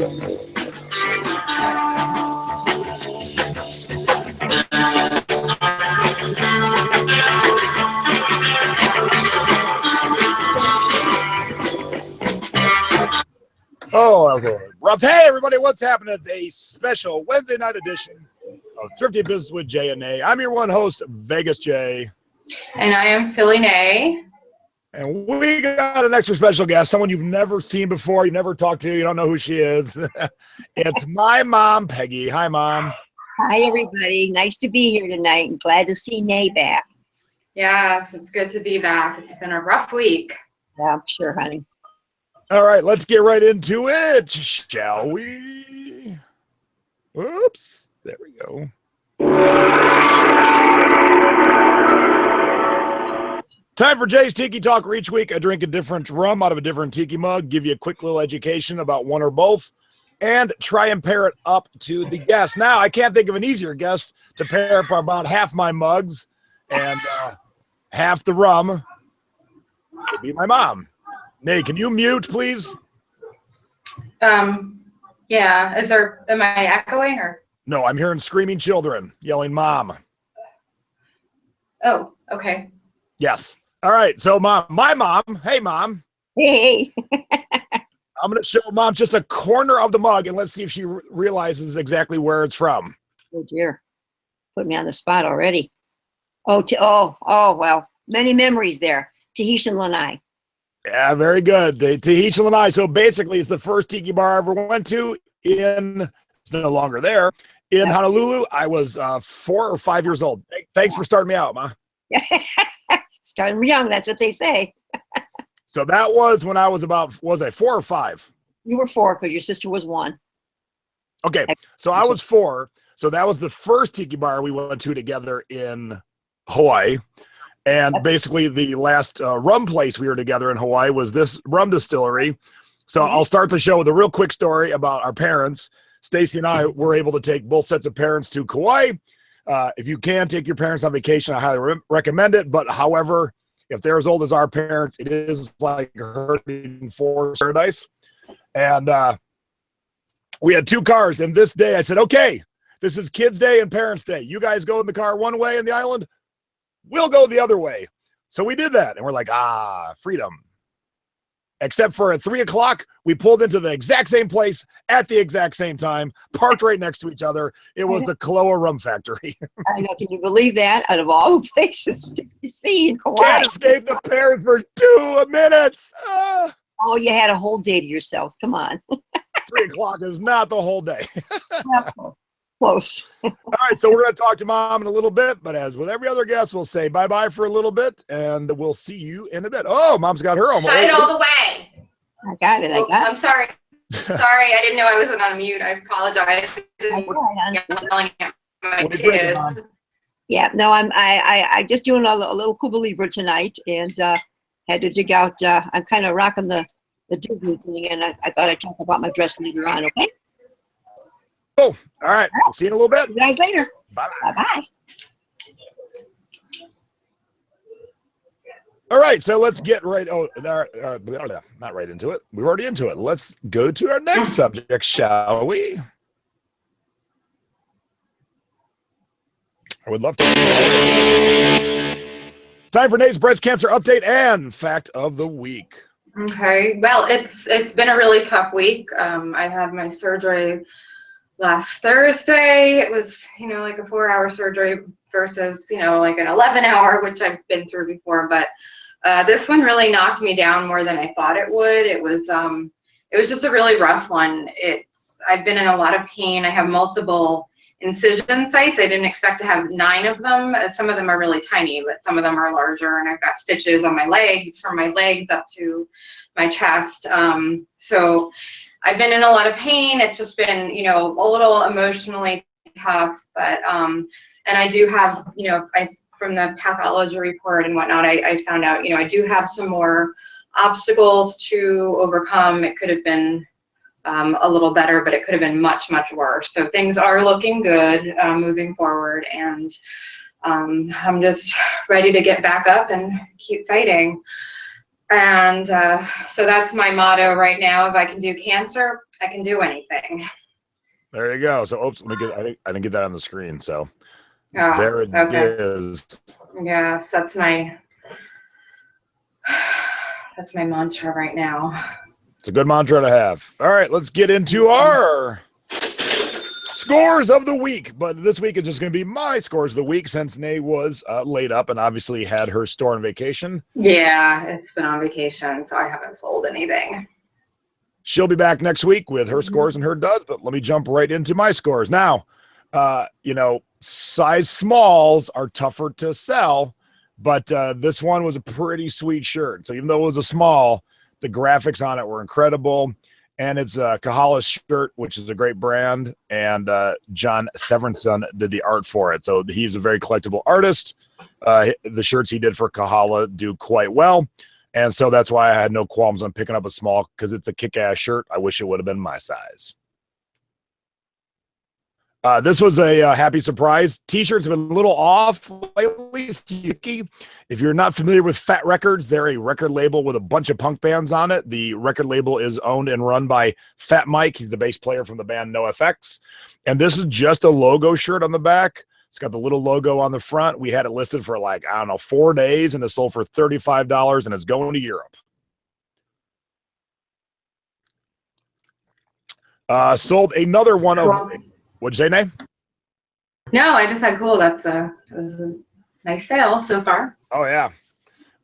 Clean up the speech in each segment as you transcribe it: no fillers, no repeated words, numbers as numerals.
Oh, that was a little abrupt. Hey, everybody, what's happening? It's a special Wednesday night edition of Thrifty Business with Jay and Nay. I'm your one host, Vegas Jay. And I am Philly Nay. And we got an extra special guest, someone you've never seen before, you never talked to, you don't know who she is. It's my mom, Peggy. Hi, Mom. Hi, everybody. Nice to be here tonight. I'm glad to see Nay back. Yes, it's good to be back. It's been a rough week. Yeah, I'm sure, honey. All right, let's get right into it, shall we? Oops, there we go. Time for Jay's Tiki Talk, where each week I drink a different rum out of a different tiki mug, give you a quick little education about one or both, and try and pair it up to the guest. Now, I can't think of an easier guest to pair up about half my mugs and half the rum would be my mom. Nay, can you mute, please? Yeah. Am I echoing or? No, I'm hearing screaming children yelling, Mom. Oh, okay. Yes. All right. So, Mom, my mom. Hey, Mom. Hey. I'm going to show Mom just a corner of the mug, and let's see if she realizes exactly where it's from. Oh, dear. Put me on the spot already. Oh, well, many memories there. Tahitian Lanai. Yeah, very good. The Tahitian Lanai. So basically, it's the first tiki bar I ever went to it's no longer there, in Honolulu. I was 4 or 5 years old. Thanks for starting me out, Ma. Starting young, that's what they say. So that was when I was about, was I 4 or 5? You were 4 because your sister was 1. Okay, so I was 4. So that was the first tiki bar we went to together in Hawaii. And basically the last rum place we were together in Hawaii was this rum distillery. So I'll start the show with a real quick story about our parents. Stacy and I were able to take both sets of parents to Kauai. If you can take your parents on vacation, I highly recommend it. But however, if they're as old as our parents, it is like herding for paradise. And we had 2 cars. And this day I said, okay, this is kids' day and parents' day. You guys go in the car one way in the island. We'll go the other way. So we did that. And we're like, freedom. Except for at 3 o'clock, we pulled into the exact same place at the exact same time, parked right next to each other. It was the Kaloa Rum Factory. I know. Can you believe that? Out of all the places to see in Kauai. Can't escape the parents for 2 minutes. Oh, you had a whole day to yourselves. Come on. 3 o'clock is not the whole day. Close. All right, so we're going to talk to Mom in a little bit, but as with every other guest, we'll say bye-bye for a little bit, and we'll see you in a bit. Oh, Mom's got her own. Shut it all the way. I got it. I'm sorry. Sorry, I didn't know I wasn't on mute. I apologize. Yelling at my kids. Yeah, no, I just doing a little Cuba Libre tonight, and had to dig out. I'm kind of rocking the Disney thing, and I thought I'd talk about my dress later on. Okay. Oh, all right. See you in a little bit. See you guys later. Bye-bye. Bye-bye. All right, so let's get right. Not right into it. We're already into it. Let's go to our next subject, shall we? I would love to. Time for Nate's breast cancer update and fact of the week. Okay. Well, it's been a really tough week. I had my surgery last Thursday. It was, like a 4-hour surgery versus, like an 11-hour, which I've been through before. But this one really knocked me down more than I thought it would. It was just a really rough one. I've been in a lot of pain. I have multiple incision sites. I didn't expect to have 9 of them. Some of them are really tiny, but some of them are larger. And I've got stitches on my legs, from my legs up to my chest. So I've been in a lot of pain. It's just been, a little emotionally tough, but, and I do have, from the pathology report and whatnot, I found out, I do have some more obstacles to overcome. It could have been a little better, but it could have been much, much worse. So things are looking good moving forward, and I'm just ready to get back up and keep fighting. And so that's my motto right now. If I can do cancer, I can do anything. There you go. So, oops, let me get. I didn't get that on the screen. So Oh, there it okay. is. Yes, that's my mantra right now. It's a good mantra to have. All right, let's get into our scores of the week. But this week is just going to be my scores of the week since Nay was laid up and obviously had her store on vacation. Yeah, it's been on vacation, so I haven't sold anything. She'll be back next week with her scores and her duds, but let me jump right into my scores. Now, size smalls are tougher to sell, but this one was a pretty sweet shirt. So even though it was a small, the graphics on it were incredible. And it's a Kahala's shirt, which is a great brand. And John Severinson did the art for it. So he's a very collectible artist. The shirts he did for Kahala do quite well. And so that's why I had no qualms on picking up a small, because it's a kick-ass shirt. I wish it would have been my size. This was a happy surprise. T-shirts have been a little off lately. If you're not familiar with Fat Records, they're a record label with a bunch of punk bands on it. The record label is owned and run by Fat Mike. He's the bass player from the band NoFX. And this is just a logo shirt on the back. It's got the little logo on the front. We had it listed for 4 days, and it sold for $35, and it's going to Europe. Sold another one of... What'd you say, Nay? No, I just said cool. That was a nice sale so far. Oh, yeah.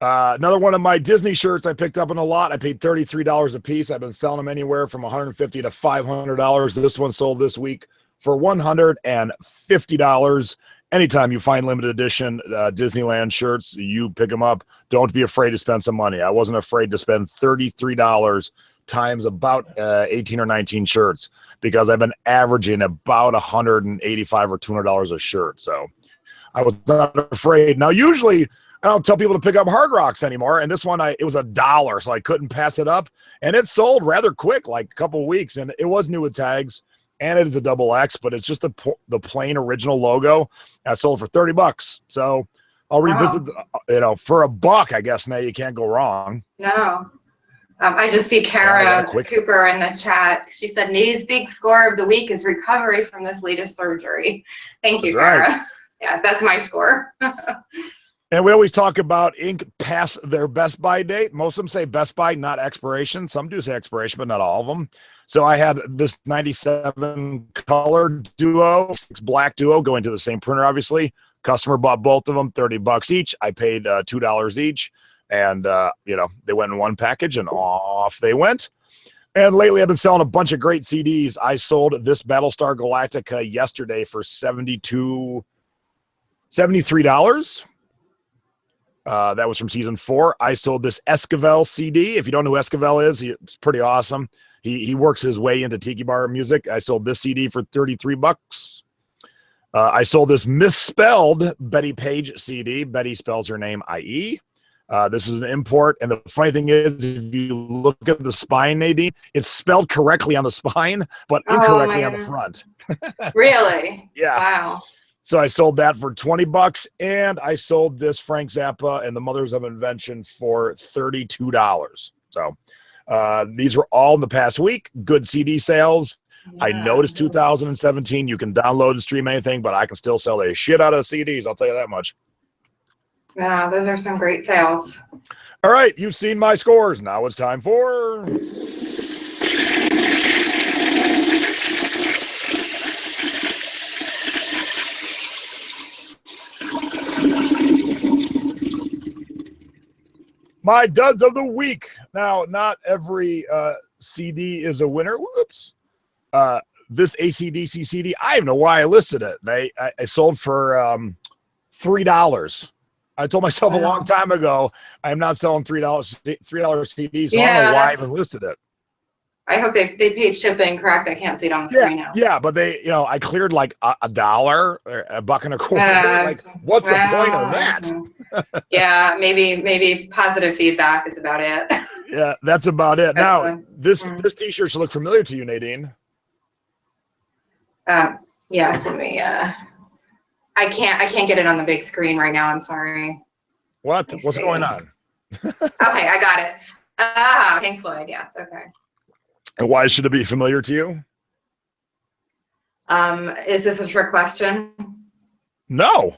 Another one of my Disney shirts I picked up in a lot. I paid $33 a piece. I've been selling them anywhere from $150 to $500. This one sold this week for $150. Anytime you find limited edition Disneyland shirts, you pick them up. Don't be afraid to spend some money. I wasn't afraid to spend $33 times about 18 or 19 shirts, because I've been averaging about $185 or $200 a shirt. So I was not afraid. Now, usually I don't tell people to pick up Hard Rocks anymore. And this one, it was $1, so I couldn't pass it up. And it sold rather quick, like a couple of weeks. And it was new with tags, and it is a XX, but it's just the plain original logo. I sold for $30. So I'll revisit, for $1, I guess. Now you can't go wrong. No. I just see Kara Cooper in the chat. She said, Nee's big score of the week is recovery from this latest surgery. Thank you, Kara. Right. Yes, that's my score. And we always talk about ink past their best buy date. Most of them say best buy, not expiration. Some do say expiration, but not all of them. So I had this 97 color duo, 6 black duo going to the same printer, obviously. Customer bought both of them, $30 each. I paid $2 each. And, they went in one package and off they went. And lately I've been selling a bunch of great CDs. I sold this Battlestar Galactica yesterday for $73. That was from season 4. I sold this Esquivel CD. If you don't know who Esquivel is, it's pretty awesome. He works his way into Tiki Bar music. I sold this CD for $33. I sold this misspelled Betty Page CD. Betty spells her name I-E. This is an import, and the funny thing is, if you look at the spine, Nadene, it's spelled correctly on the spine, but incorrectly on the front. Really? Yeah. Wow. So I sold that for $20, and I sold this Frank Zappa and the Mothers of Invention for $32. So these were all in the past week. Good CD sales. Yeah, I noticed 2017, you can download and stream anything, but I can still sell the shit out of CDs. I'll tell you that much. Yeah, those are some great sales. All right, you've seen my scores. Now it's time for... my duds of the week. Now, not every CD is a winner. Whoops. This AC/DC CD, I don't know why I listed it. I sold for $3. I told myself a long time ago, I'm not selling $3 CDs, so I don't know why I even listed it. I hope they paid shipping, correct? I can't see it on the screen now. Yeah, but I cleared like $1 or $1.25. Like, what's the point of that? Yeah, maybe positive feedback is about it. Yeah, that's about it. Now, this T-shirt should look familiar to you, Nadene. Yeah, send me. I can't get it on the big screen right now. I'm sorry. What's going on? Okay, I got it. Ah, Pink Floyd. Yes. Okay. And why should it be familiar to you? Is this a trick question? No.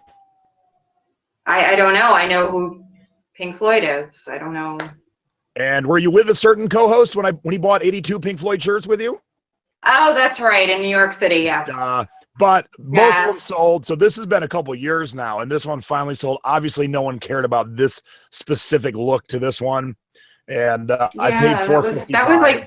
I don't know. I know who Pink Floyd is. I don't know. And were you with a certain co-host when he bought 82 Pink Floyd shirts with you? Oh, that's right. In New York City, yes. But most of them sold. So this has been a couple years now, and this one finally sold. Obviously, no one cared about this specific look to this one, and I paid $4.55.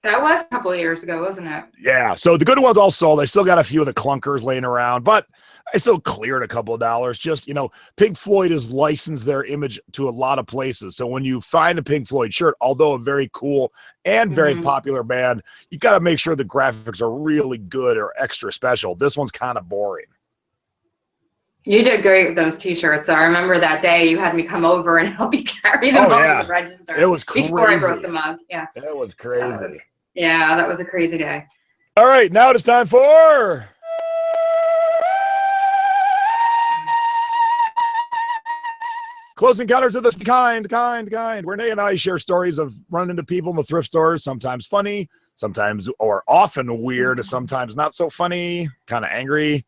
That was a couple of years ago, wasn't it? Yeah. So the good ones all sold. I still got a few of the clunkers laying around, but I still cleared a couple of dollars. Just, Pink Floyd has licensed their image to a lot of places. So when you find a Pink Floyd shirt, although a very cool and very popular band, you got to make sure the graphics are really good or extra special. This one's kind of boring. You did great with those T-shirts. I remember that day you had me come over and help you carry them over to the register. It was crazy. Before I broke the mug. Yes. It was crazy. Yeah, that was a crazy day. All right, now it's time for... Close Encounters of the kind. Where Nate and I share stories of running into people in the thrift stores, sometimes funny, sometimes or often weird, sometimes not so funny, kind of angry.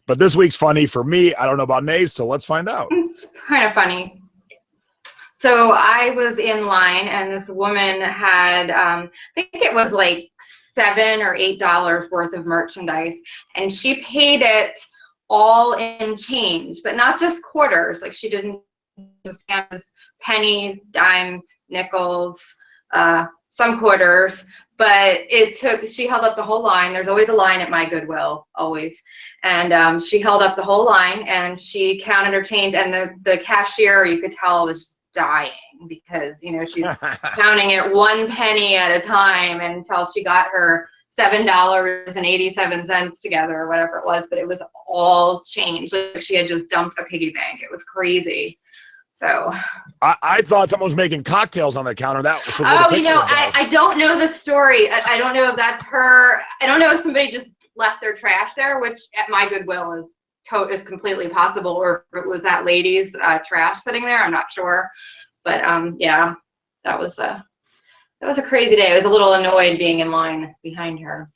But this week's funny for me. I don't know about Nate, so let's find out. It's kind of funny. So I was in line, and this woman had, I think it was like $7 or $8 worth of merchandise, and she paid it all in change, but not just quarters. Like, she didn't just have pennies, dimes, nickels, some quarters, but she held up the whole line. There's always a line at my Goodwill, always. And she held up the whole line, and she counted her change, and the cashier, you could tell, was dying because, she's counting it 1 penny at a time until she got her $7.87 together or whatever it was, but it was all change. Like she had just dumped a piggy bank. It was crazy. So I thought someone was making cocktails on the counter. That was I don't know the story. I don't know if that's her. I don't know if somebody just left their trash there, which at my Goodwill is completely possible, or if it was that lady's trash sitting there. I'm not sure, but yeah, that was a crazy day. I was a little annoyed being in line behind her.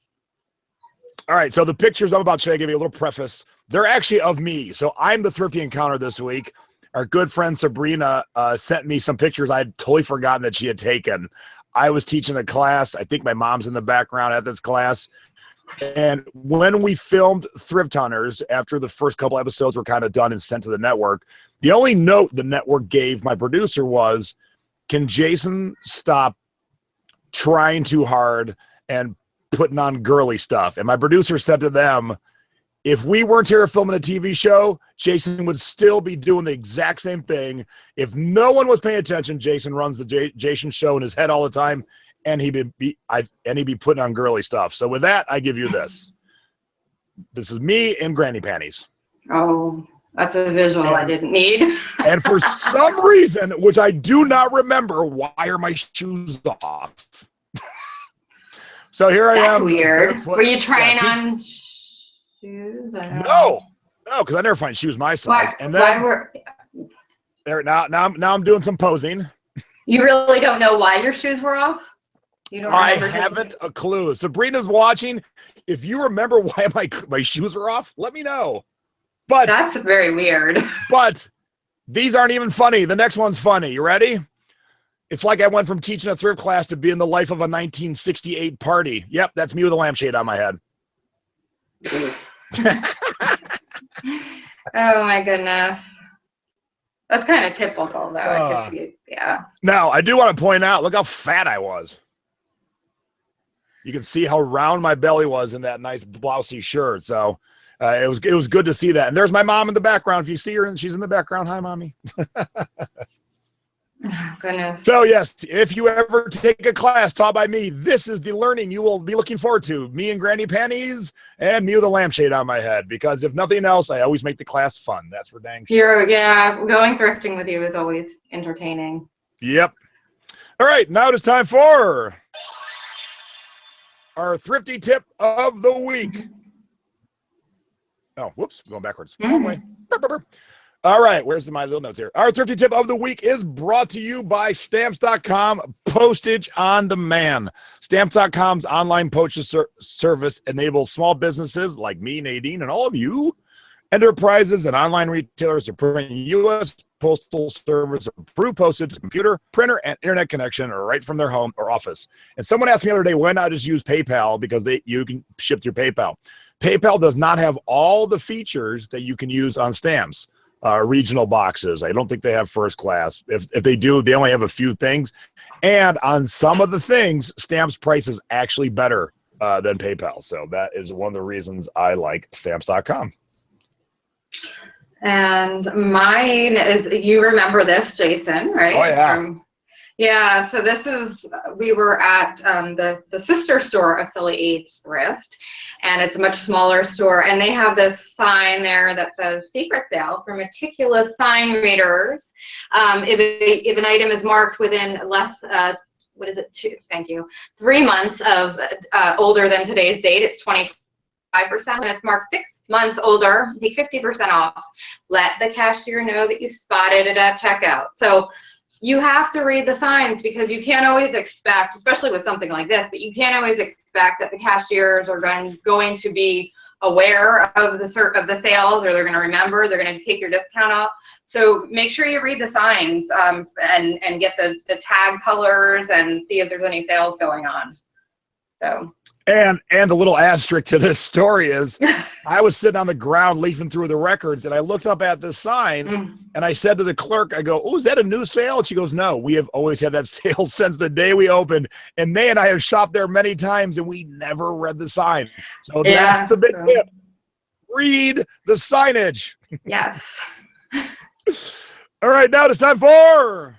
All right, so the pictures I'm about to show you, give you a little preface. They're actually of me. So I'm the Thrifty Encounter this week. Our good friend Sabrina sent me some pictures I had totally forgotten that she had taken. I was teaching a class. I think my mom's in the background at this class. And when we filmed Thrift Hunters, after the first couple episodes were kind of done and sent to the network, the only note the network gave my producer was, can Jason stop trying too hard and putting on girly stuff? And my producer said to them, if we weren't here filming a TV show, Jason would still be doing the exact same thing. If no one was paying attention, Jason runs the Jason show in his head all the time, and he'd be putting on girly stuff. So with that, I give you this. This is me in granny panties. Oh, that's a visual I didn't need. And for some reason, which I do not remember, why are my shoes off? So here I am. That's weird. Were you trying on shoes? No, because I never find shoes my size. And then now I'm doing some posing. You really don't know why your shoes were off? You don't remember? I haven't a clue. Sabrina's watching. If you remember why my shoes are off, let me know. But that's very weird. But these aren't even funny. The next one's funny. You ready? It's like I went from teaching a thrift class to being the life of a 1968 party. Yep, that's me with a lampshade on my head. Oh my goodness. That's kind of typical though. I could see, yeah. Now, I do want to point out, look how fat I was. You can see how round my belly was in that nice blousey shirt. So it was good to see that. And there's my mom in the background. If you see her, and she's in the background. Hi, Mommy. Oh, goodness. So yes, if you ever take a class taught by me, this is the learning you will be looking forward to. Me in granny panties and me with a lampshade on my head. Because if nothing else, I always make the class fun. That's for dang sure. Going thrifting with you is always entertaining. Yep. All right, now it is time for our thrifty tip of the week. Oh, whoops, going backwards. Wrong way. All right, where's my little notes here? Our thrifty tip of the week is brought to you by Stamps.com, postage on demand. Stamps.com's online postage service enables small businesses like me, Nadine, and all of you, enterprises and online retailers to print U.S. Postal Service approved postage to computer, printer, and internet connection right from their home or office. And someone asked me the other day, why not just use PayPal? Because you can ship through PayPal. PayPal does not have all the features that you can use on stamps. Regional boxes. I don't think they have first class. If they do, they only have a few things. And on some of the things, Stamps price is actually better than PayPal. So that is one of the reasons I like Stamps.com. And mine is, you remember this, Jason, right? Oh, yeah. Yeah, so this is, we were at the sister store affiliates Thrift, and it's a much smaller store, and they have this sign there that says secret sale for meticulous sign readers. If an item is marked within less, what is it, 3 months of older than today's date, it's 25%. When it's marked 6 months older, take 50% off. Let the cashier know that you spotted it at checkout. So you have to read the signs, because you can't always expect, especially with something like this, but you can't always expect that the cashiers are going to be aware of the sales, or they're going to remember, they're going to take your discount off. So make sure you read the signs and get the tag colors and see if there's any sales going on. So. And the little asterisk to this story is, I was sitting on the ground leafing through the records, and I looked up at this sign, and I said to the clerk, I go, oh, is that a new sale? And she goes, no, we have always had that sale since the day we opened. And May and I have shopped there many times, and we never read the sign. So that's the big tip. Read the signage. Yes. All right, now it's time for...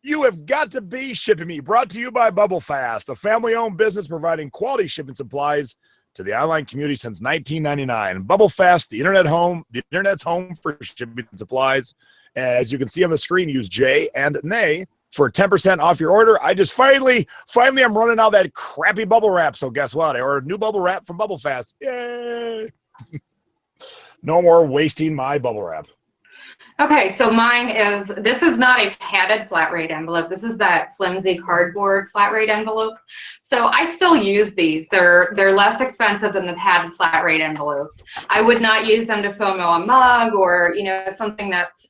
You Have Got to Be Shipping Me, brought to you by Bubble Fast, a family-owned business providing quality shipping supplies to the online community since 1999. Bubble Fast, the internet's home for shipping supplies. And as you can see on the screen, use J and Nay for 10% off your order. I just finally I'm running out of that crappy bubble wrap. So guess what? I ordered new bubble wrap from Bubble Fast. Yay! No more wasting my bubble wrap. Okay, so this is not a padded flat rate envelope. This is that flimsy cardboard flat rate envelope. So I still use these. They're less expensive than the padded flat rate envelopes. I would not use them to FOMO a mug or, something that's,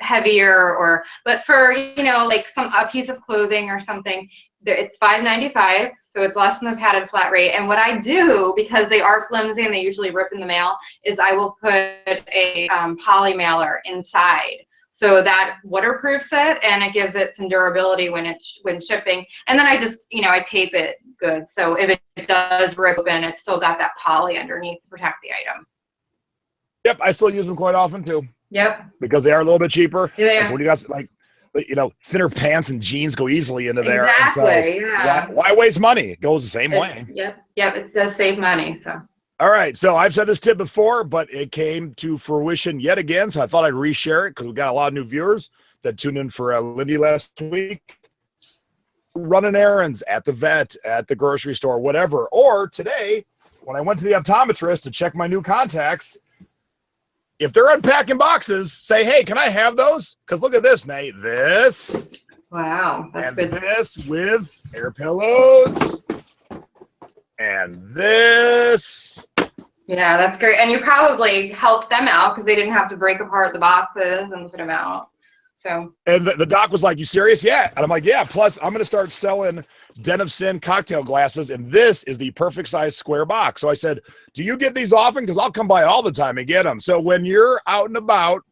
heavier, but for, like a piece of clothing or something, it's $5.95, so it's less than the padded flat rate. And what I do, because they are flimsy and they usually rip in the mail, is I will put a poly mailer inside, so that waterproofs it and it gives it some durability when shipping. And then I just, I tape it good, so if it does rip open, it's still got that poly underneath to protect the item. Yep, I still use them quite often too. Yep. Because they are a little bit cheaper. Yeah. So when you got thinner pants and jeans go easily into there. Exactly. And so yeah. Why waste money? It goes the same way. Yep. It does save money. So. All right. So I've said this tip before, but it came to fruition yet again. So I thought I'd reshare it because we got a lot of new viewers that tuned in for Lindy last week. Running errands at the vet, at the grocery store, whatever. Or today, when I went to the optometrist to check my new contacts, if they're unpacking boxes, say, hey, can I have those? Because look at this, Nate. This. Wow. That's good. This with air pillows. And this. Yeah, that's great. And you probably helped them out because they didn't have to break apart the boxes and put them out. So. And the doc was like, you serious? Yeah. And I'm like, yeah. Plus, I'm going to start selling Den of Sin cocktail glasses, and this is the perfect size square box. So I said, do you get these often? Because I'll come by all the time and get them. So when you're out and about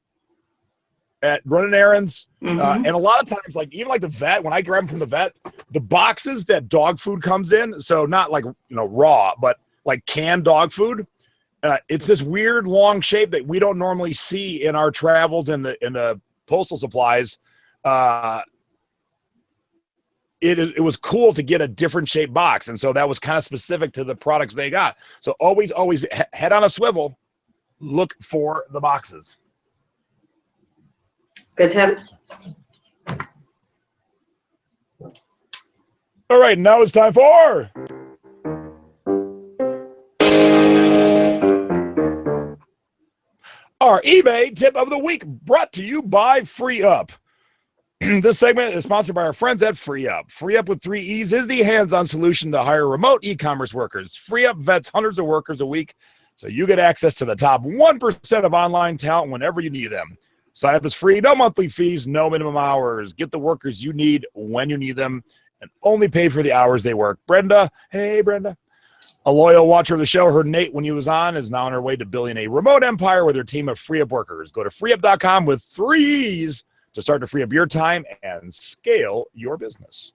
at running errands, and a lot of times, even like the vet, when I grab them from the vet, the boxes that dog food comes in, so not like, raw, but like canned dog food, it's this weird long shape that we don't normally see in our travels in the postal supplies. It was cool to get a different shaped box. And so that was kind of specific to the products they got. So always head on a swivel, look for the boxes. Good tip. All right, now it's time for... our eBay tip of the week, brought to you by Free Up. This segment is sponsored by our friends at Free Up. Free Up with 3 E's is the hands-on solution to hire remote e-commerce workers. Free Up vets hundreds of workers a week, so you get access to the top 1% of online talent whenever you need them. Sign up is free, no monthly fees, no minimum hours. Get the workers you need when you need them, and only pay for the hours they work. Brenda, hey Brenda. A loyal watcher of the show, heard Nate when he was on, is now on her way to building a remote empire with her team of Free Up workers. Go to freeup.com with 3 E's to start to free up your time and scale your business.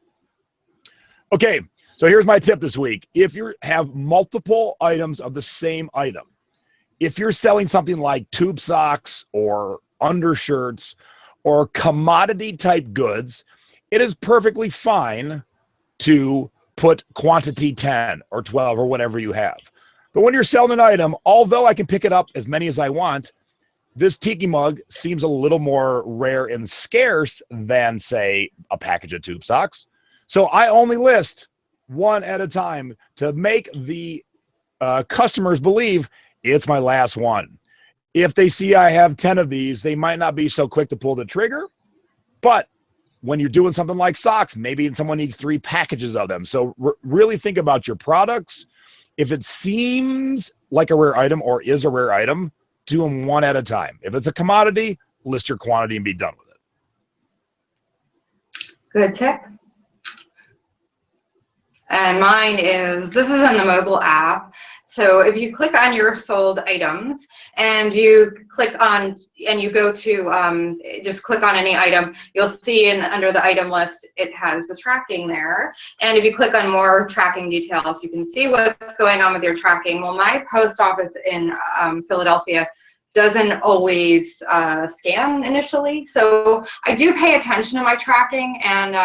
Okay, so here's my tip this week. If you have multiple items of the same item, if you're selling something like tube socks or undershirts or commodity type goods, it is perfectly fine to put quantity 10 or 12 or whatever you have. But when you're selling an item, although I can pick it up as many as I want, this tiki mug seems a little more rare and scarce than, say, a package of tube socks. So I only list one at a time to make the customers believe it's my last one. If they see I have 10 of these, they might not be so quick to pull the trigger. But when you're doing something like socks, maybe someone needs 3 packages of them. So really think about your products. If it seems like a rare item or is a rare item, do them one at a time. If it's a commodity, list your quantity and be done with it. Good tip. And mine is, this is in the mobile app. So if you click on your sold items and you click on, and you go to, just click on any item, you'll see under the item list, it has the tracking there. And if you click on more tracking details, you can see what's going on with your tracking. Well, my post office in Philadelphia doesn't always scan initially. So I do pay attention to my tracking, and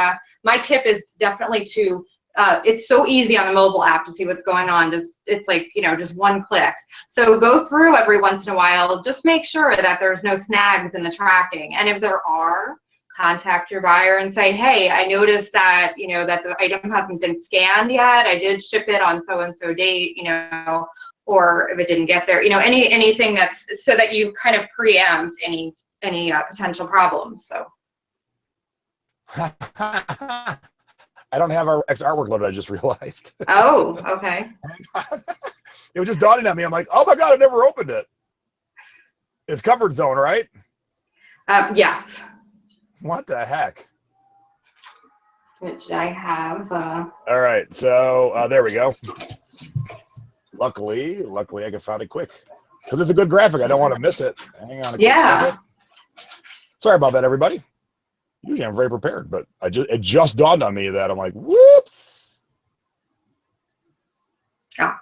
my tip is definitely to, it's so easy on the mobile app to see what's going on. It's like, just one click. So go through every once in a while, just make sure that there's no snags in the tracking. And if there are, contact your buyer and say, hey, I noticed that, that the item hasn't been scanned yet. I did ship it on so-and-so date, or if it didn't get there, anything that's, so that you kind of preempt any potential problems. So. I don't have our artwork loaded, I just realized. Oh, okay. It was just dawning on me. I'm like, oh my God, I never opened it. It's Comfort Zone, right? Yes. What the heck? Which I have. All right, so there we go. Luckily, I can find it quick. Because it's a good graphic. I don't want to miss it. Hang on a quick second. Sorry about that, everybody. Usually I'm very prepared, but it just dawned on me that I'm like, whoops. Oh.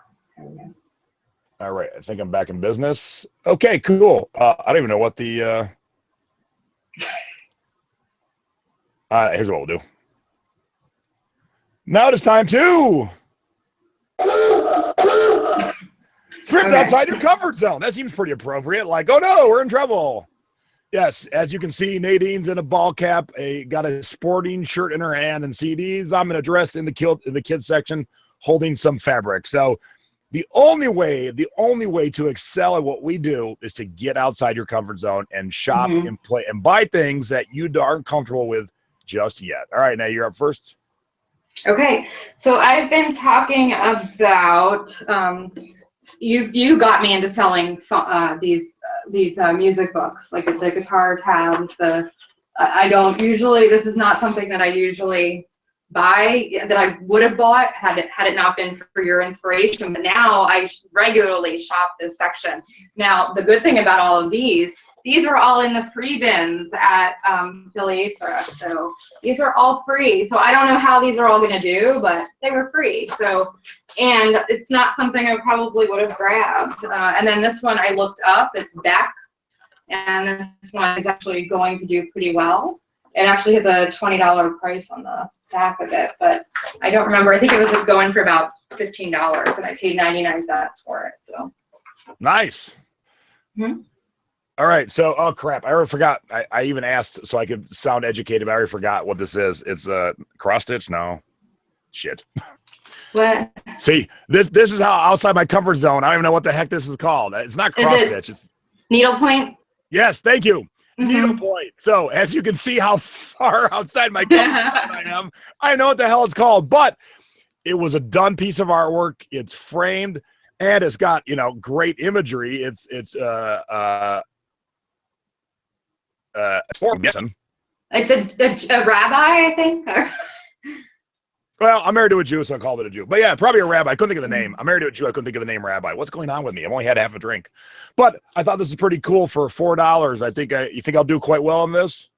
All right, I think I'm back in business. Okay, cool. I don't even know what the here's what we'll do. Now it is time to thrift outside your comfort zone. That seems pretty appropriate. Like, oh no, we're in trouble. Yes, as you can see, Nadine's in a ball cap, got a sporting shirt in her hand, and CDs. I'm in a dress in the kids section, holding some fabric. So the only way to excel at what we do is to get outside your comfort zone and shop and play and buy things that you aren't comfortable with just yet. All right, now you're up first. Okay, so I've been talking about you got me into selling these music books, like the guitar tabs. I don't usually. This is not something that I usually buy, that I would have bought had it not been for your inspiration. But now I regularly shop this section. Now the good thing about all of these are all in the free bins at Philly Thrift. So these are all free. So I don't know how these are all going to do, but they were free. So, and it's not something I probably would have grabbed. And then this one I looked up. It's Beck, and this one is actually going to do pretty well. It actually has a $20 price on the back of it, but I don't remember. I think it was going for about $15, and I paid 99 cents for it. So nice. All right, so oh crap, I already forgot. I even asked so I could sound educated, but I already forgot what this is. It's a cross stitch. No, shit. What? See, this is how outside my comfort zone. I don't even know what the heck this is called. It's not cross stitch. It's needlepoint. Yes, thank you. Mhm. Needlepoint. So as you can see how far outside my comfort zone I am, I know what the hell it's called, but it was a done piece of artwork. It's framed and it's got, great imagery. It's I'm guessing. It's a rabbi, I think. Well, I'm married to a Jew, so I called it a Jew. But yeah, probably a rabbi. I couldn't think of the name. I'm married to a Jew. I couldn't think of the name rabbi. What's going on with me? I've only had half a drink. But I thought this is pretty cool for $4. You think I'll do quite well on this?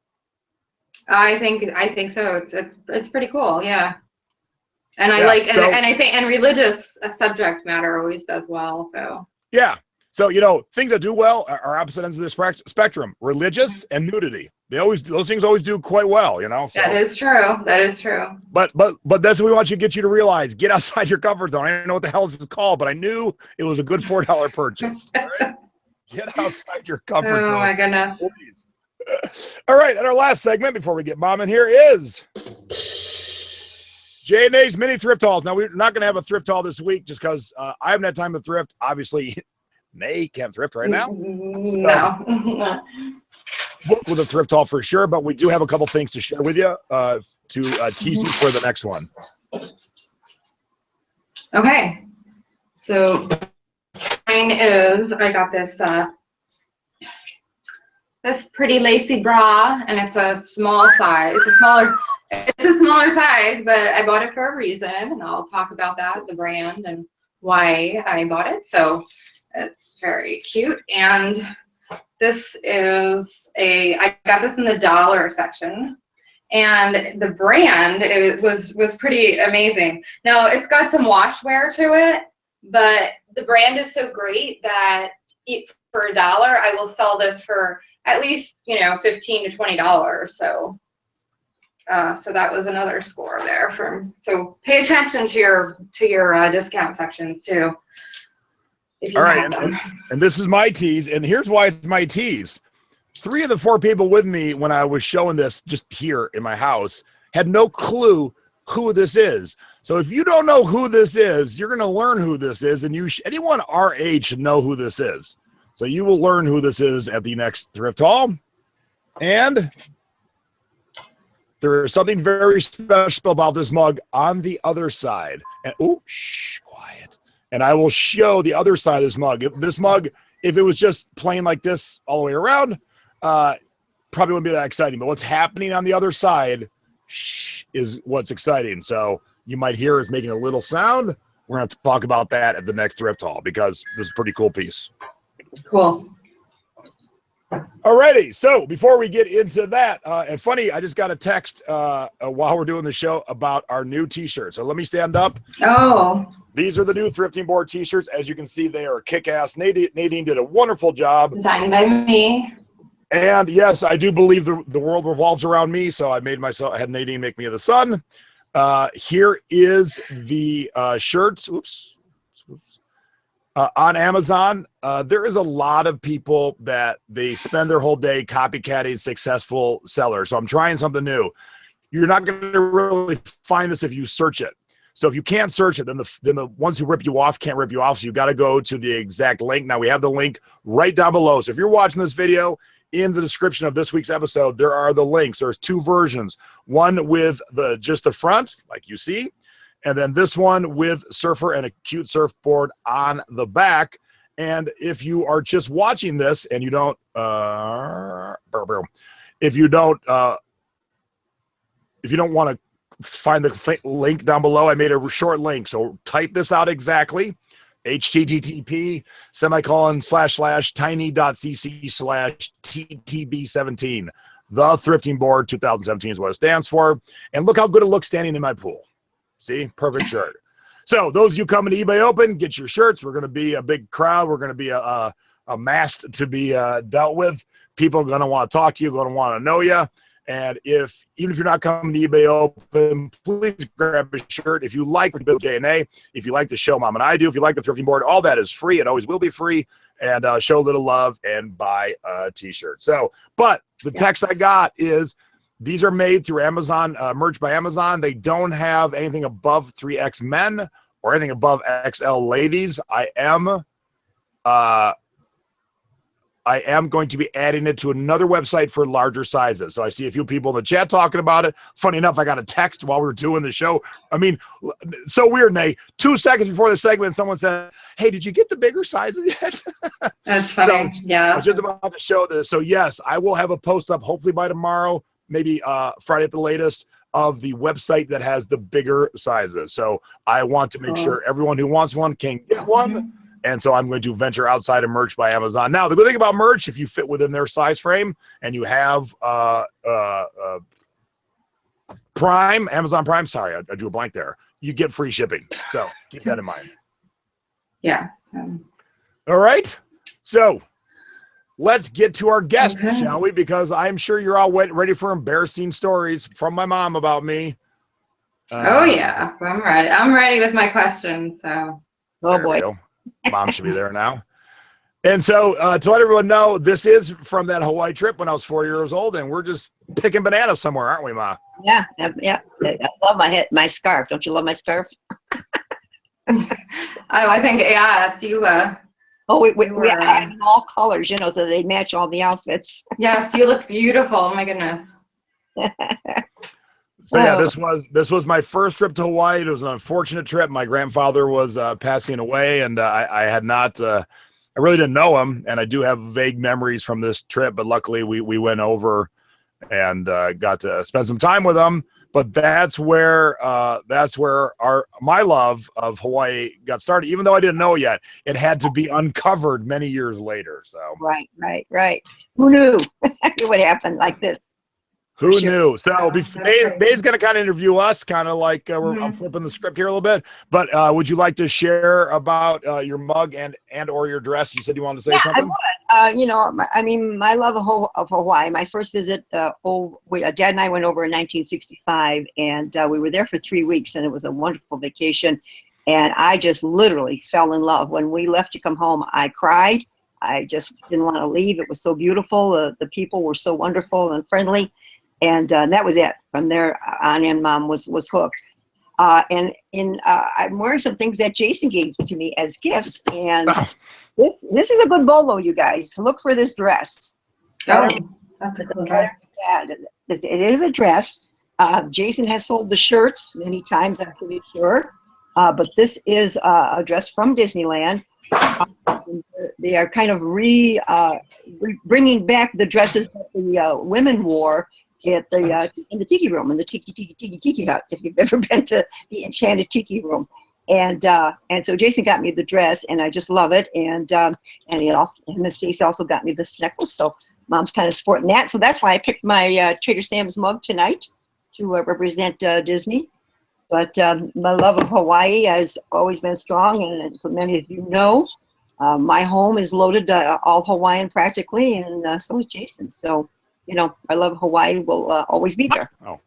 I think so. It's pretty cool, yeah. And I I think religious subject matter always does well. So yeah. So things that do well are opposite ends of the spectrum: religious and nudity. Those things always do quite well. So. That is true. That is true. But that's what we want to get you to realize. Get outside your comfort zone. I don't know what the hell this is called, but I knew it was a good $4 purchase. All right? Get outside your comfort zone. Oh my goodness. Please. All right, and our last segment before we get Mom in here is J&A's mini thrift hauls. Now, we're not going to have a thrift haul this week just because I haven't had time to thrift. Obviously, Nay can't thrift right now. No. Book with a thrift haul for sure, but we do have a couple things to share with you to tease you for the next one. Okay. So mine is, I got this this pretty lacy bra, and it's a small size. It's a smaller size, but I bought it for a reason, and I'll talk about that, the brand, and why I bought it. So it's very cute. And this is I got this in the dollar section, and the brand was pretty amazing. Now it's got some wash wear to it, but the brand is so great that for $1, I will sell this for at least $15 to $20. So that was another score there. So pay attention to your discount sections too. All right, and this is my tease, and here's why it's my tease. 3 of the 4 people with me when I was showing this just here in my house had no clue who this is. So if you don't know who this is, you're going to learn who this is, and anyone our age should know who this is. So you will learn who this is at the next thrift haul. And there is something very special about this mug on the other side. And quiet. And I will show the other side of this mug. If it was just plain like this all the way around, probably wouldn't be that exciting. But what's happening on the other side is what's exciting. So you might hear us making a little sound. We're going to talk about that at the next thrift haul because this is a pretty cool piece. Cool. Alrighty, so before we get into that, and funny, I just got a text while we're doing the show about our new t-shirts. So let me stand up. Oh. These are the new Thrifting Board t-shirts. As you can see, they are kick-ass. Nadine did a wonderful job. Designed by me. And yes, I do believe the world revolves around me, so I had Nadine make me the sun. Here is the shirts. Oops. On Amazon, there is a lot of people that they spend their whole day copycatting successful sellers. So I'm trying something new. You're not going to really find this if you search it. So if you can't search it, then the ones who rip you off can't rip you off. So you've got to go to the exact link. Now we have the link right down below. So if you're watching this video, in the description of this week's episode, there are the links. There's 2 versions. One with just the front, like you see. And then this one with surfer and a cute surfboard on the back. And if you are just watching this and you don't, if you don't want to find the link down below, I made a short link. So type this out exactly. http://tiny.cc/ttb17. The Thrifting Board 2017 is what it stands for. And look how good it looks standing in my pool. See, perfect shirt. So those of you coming to eBay Open, get your shirts. We're going to be a big crowd. We're going to be a mass to be dealt with. People are going to want to talk to you, going to want to know you. And even if you're not coming to eBay Open, please grab a shirt. If you like J&A, if you like the show Mom and I do, if you like the Thrifting Board, all that is free. It always will be free. And show a little love and buy a t-shirt. So, but the text I got is, these are made through Amazon, merch by Amazon. They don't have anything above 3X men or anything above XL ladies. I I am going to be adding it to another website for larger sizes. So I see a few people in the chat talking about it. Funny enough, I got a text while we were doing the show. I mean, so weird, Nate. 2 seconds before the segment, someone said, hey, did you get the bigger sizes yet? That's funny. So, yeah. I was just about to show this. So yes, I will have a post up hopefully by tomorrow, maybe Friday at the latest, of the website that has the bigger sizes. So I want to make sure everyone who wants one can get one. And so I'm going to venture outside of merch by Amazon. Now, the good thing about merch, if you fit within their size frame and you have Prime, Amazon Prime, sorry, I drew a blank there, you get free shipping. So keep that in mind. Yeah. All right. So let's get to our guest, shall we? Because I'm sure you're all ready for embarrassing stories from my mom about me. Oh, yeah. I'm ready. I'm ready with my questions. So. Oh, boy. Mom should be there now. And so to let everyone know, this is from that Hawaii trip when I was 4 years old, and we're just picking bananas somewhere, aren't we, Ma? Yeah. I love my scarf. Don't you love my scarf? I think, yeah, it's you. We have in all colors, so they match all the outfits. Yes, you look beautiful. Oh my goodness. So yeah, this was my first trip to Hawaii. It was an unfortunate trip. My grandfather was passing away, and I had not. I really didn't know him, and I do have vague memories from this trip. But luckily, we went over and got to spend some time with him. But that's where my love of Hawaii got started. Even though I didn't know yet, it had to be uncovered many years later. So right. Who knew it would happen like this? Who knew? So May's going to kind of interview us, kind of like I'm flipping the script here a little bit. But would you like to share about your mug and or your dress? You said you wanted to say something. I would. My love of Hawaii. My first visit, Dad and I went over in 1965, and we were there for 3 weeks, and it was a wonderful vacation. And I just literally fell in love. When we left to come home, I cried. I just didn't want to leave. It was so beautiful. The people were so wonderful and friendly. And that was it. From there on in, Mom was hooked. I'm wearing some things that Jason gave to me as gifts. And this is a good bolo, you guys. Look for this dress. Oh, that's a cool dress. Yeah, it is a dress. Jason has sold the shirts many times, I'm pretty sure. But this is a dress from Disneyland. They are kind of bringing back the dresses that the women wore in the tiki room, in the tiki hut, if you've ever been to the enchanted tiki room. And so Jason got me the dress, and I just love it. And Miss Stacy also got me this necklace. So Mom's kind of sporting that. So that's why I picked my Trader Sam's mug tonight to represent Disney. But my love of Hawaii has always been strong, and so many of you know, my home is loaded all Hawaiian practically, and so is Jason. So, I love Hawaii will always be there. Oh.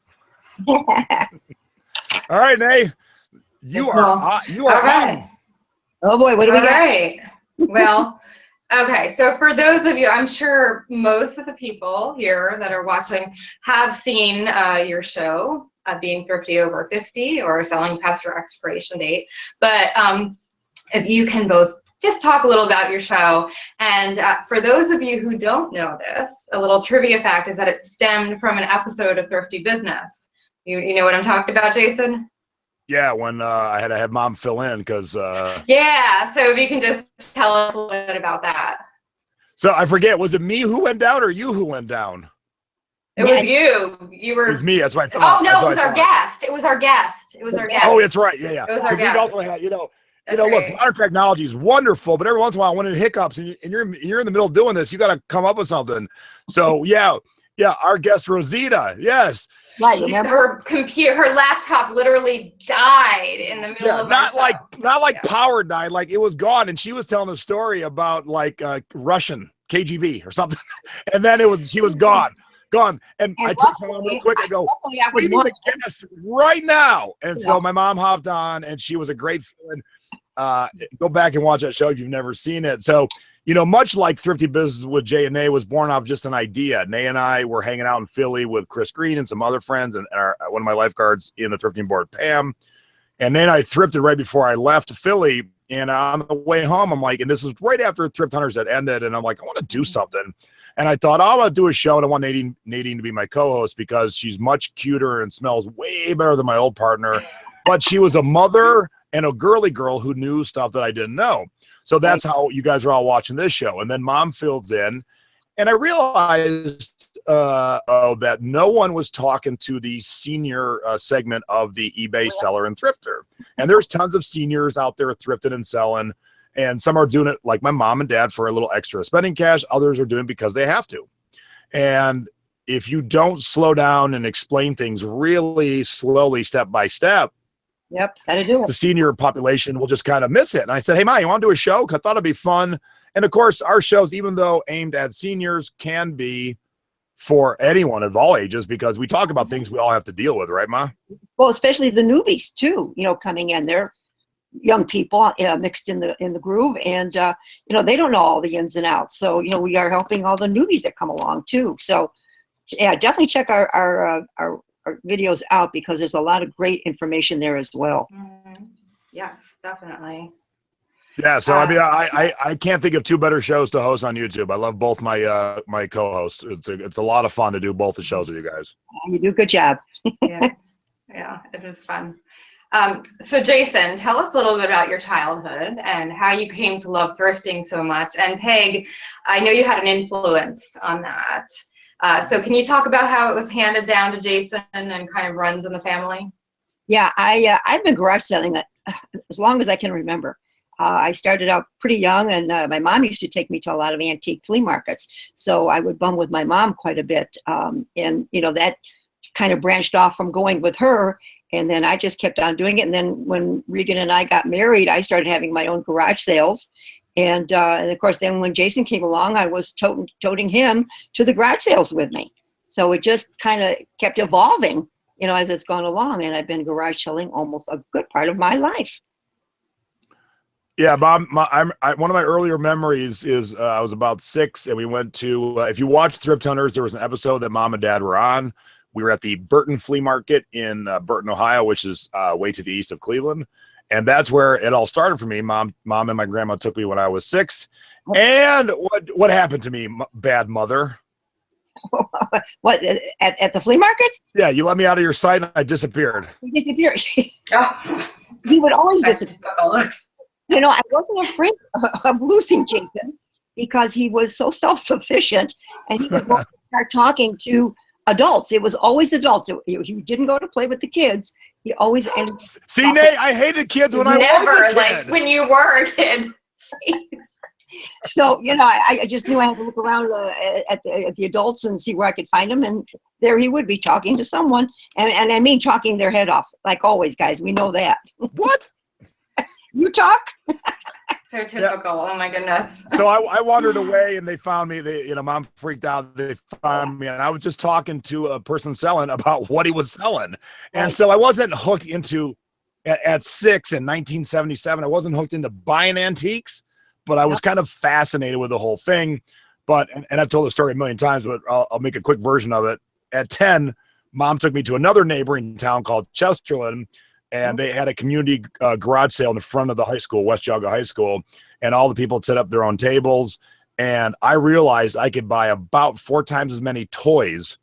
All right, Nay. You are all right. on. Oh boy, what do we got? All right. Well, okay. So for those of you, I'm sure most of the people here that are watching have seen your show, being Thrifty Over 50 or Selling Past Your Expiration Date. But if you can both just talk a little about your show. And for those of you who don't know this, a little trivia fact is that it stemmed from an episode of Thrifty Business. You know what I'm talking about, Jason? Yeah, when I had to have Mom fill in because. Yeah, so if you can just tell us a little bit about that. So I forget, was it me who went down or you who went down? It was you. You were. It was me. That's what I thought. Oh no, it was our guest. It was our guest. It was our guest. Oh, it's right. Yeah. It was our guest. We also had, That's look, right. modern technology is wonderful, but every once in a while, when it hiccups and you're in the middle of doing this, you got to come up with something. So yeah, our guest Rosita, yes, Right. Her laptop literally died in the middle of not like Yeah. power died, like it was gone, and she was telling a story about like Russian KGB or something, and then she was gone. And I text my mom real quick. I go, we need a guest right now. And so my mom hopped on, and she was a great feeling. Go back and watch that show if you've never seen it. So, much like Thrifty Business with Jay and Nay was born off just an idea. Nay and I were hanging out in Philly with Chris Green and some other friends, and one of my lifeguards in the Thrifting Board, Pam. And Nay and I thrifted right before I left Philly. And on the way home, I'm like, and this was right after Thrift Hunters had ended, and I'm like, I want to do something. And I thought, oh, I'm going to do a show, and I want Nadene to be my co-host because she's much cuter and smells way better than my old partner. But she was a mother and a girly girl who knew stuff that I didn't know. So that's how you guys are all watching this show. And then Mom fills in, and I realized that no one was talking to the senior segment of the eBay seller and thrifter. And there's tons of seniors out there thrifting and selling. And some are doing it like my mom and dad for a little extra spending cash. Others are doing it because they have to. And if you don't slow down and explain things really slowly, step by step, gotta do it. The senior population will just kind of miss it. And I said, hey, Ma, you want to do a show? Because I thought it'd be fun. And of course, our shows, even though aimed at seniors, can be for anyone of all ages because we talk about things we all have to deal with, right, Ma? Well, especially the newbies too. Coming in, they're young people mixed in the groove, and they don't know all the ins and outs. So we are helping all the newbies that come along too. So yeah, definitely check our videos out because there's a lot of great information there as well. Yes, definitely. Yeah, so I mean, I can't think of two better shows to host on YouTube. I love both my my co-hosts. It's a lot of fun to do both the shows with you guys. You do a good job. Yeah, it is fun. So Jason, tell us a little bit about your childhood and how you came to love thrifting so much. And Peg, I know you had an influence on that. So can you talk about how it was handed down to Jason and kind of runs in the family? Yeah, I've been garage selling as long as I can remember. I started out pretty young, and my mom used to take me to a lot of antique flea markets. So I would bum with my mom quite a bit. And that kind of branched off from going with her. And then I just kept on doing it. And then when Regan and I got married, I started having my own garage sales. And of course, then when Jason came along, I was toting him to the garage sales with me. So it just kind of kept evolving, as it's gone along. And I've been garage selling almost a good part of my life. Yeah, Bob, one of my earlier memories is I was about 6, and we went to, if you watch Thrift Hunters, there was an episode that Mom and Dad were on. We were at the Burton Flea Market in Burton, Ohio, which is way to the east of Cleveland. And that's where it all started for me. Mom and my grandma took me when I was 6. And what happened to me, bad mother? What, at the flea market? Yeah, you let me out of your sight and I disappeared. He disappeared. He would always disappear. I wasn't afraid of losing Jason because he was so self-sufficient, and he would start talking to adults. It was always adults. He didn't go to play with the kids. He always ended. See, Nate, I hated kids when I was a kid. Like when you were a kid. So I just knew I had to look around at the adults and see where I could find him, and there he would be talking to someone, and I mean talking their head off, like always, guys. We know that. What? You talk. So typical. Yeah. Oh my goodness. So I wandered away, and they found me. Mom freaked out. They found me, and I was just talking to a person selling about what he was selling. And so I wasn't hooked into at 6 in 1977. I wasn't hooked into buying antiques, but I was kind of fascinated with the whole thing. But and I've told the story a million times, but I'll make a quick version of it. At 10, Mom took me to another neighboring town called Chesterland. And they had a community garage sale in the front of the high school, West Jaga High School, and all the people had set up their own tables. And I realized I could buy about 4 times as many toys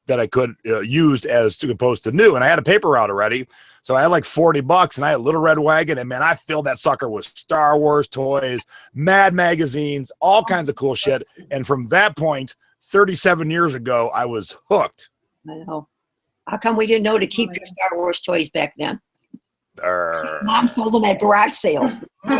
that I could used as opposed to new. And I had a paper route already, so I had like $40, and I had a Little Red Wagon, and man, I filled that sucker with Star Wars toys, Mad magazines, all kinds of cool shit. And from that point, 37 years ago, I was hooked. I know. How come we didn't know to keep your Star Wars toys back then? Mom sold them at garage sales. Hey,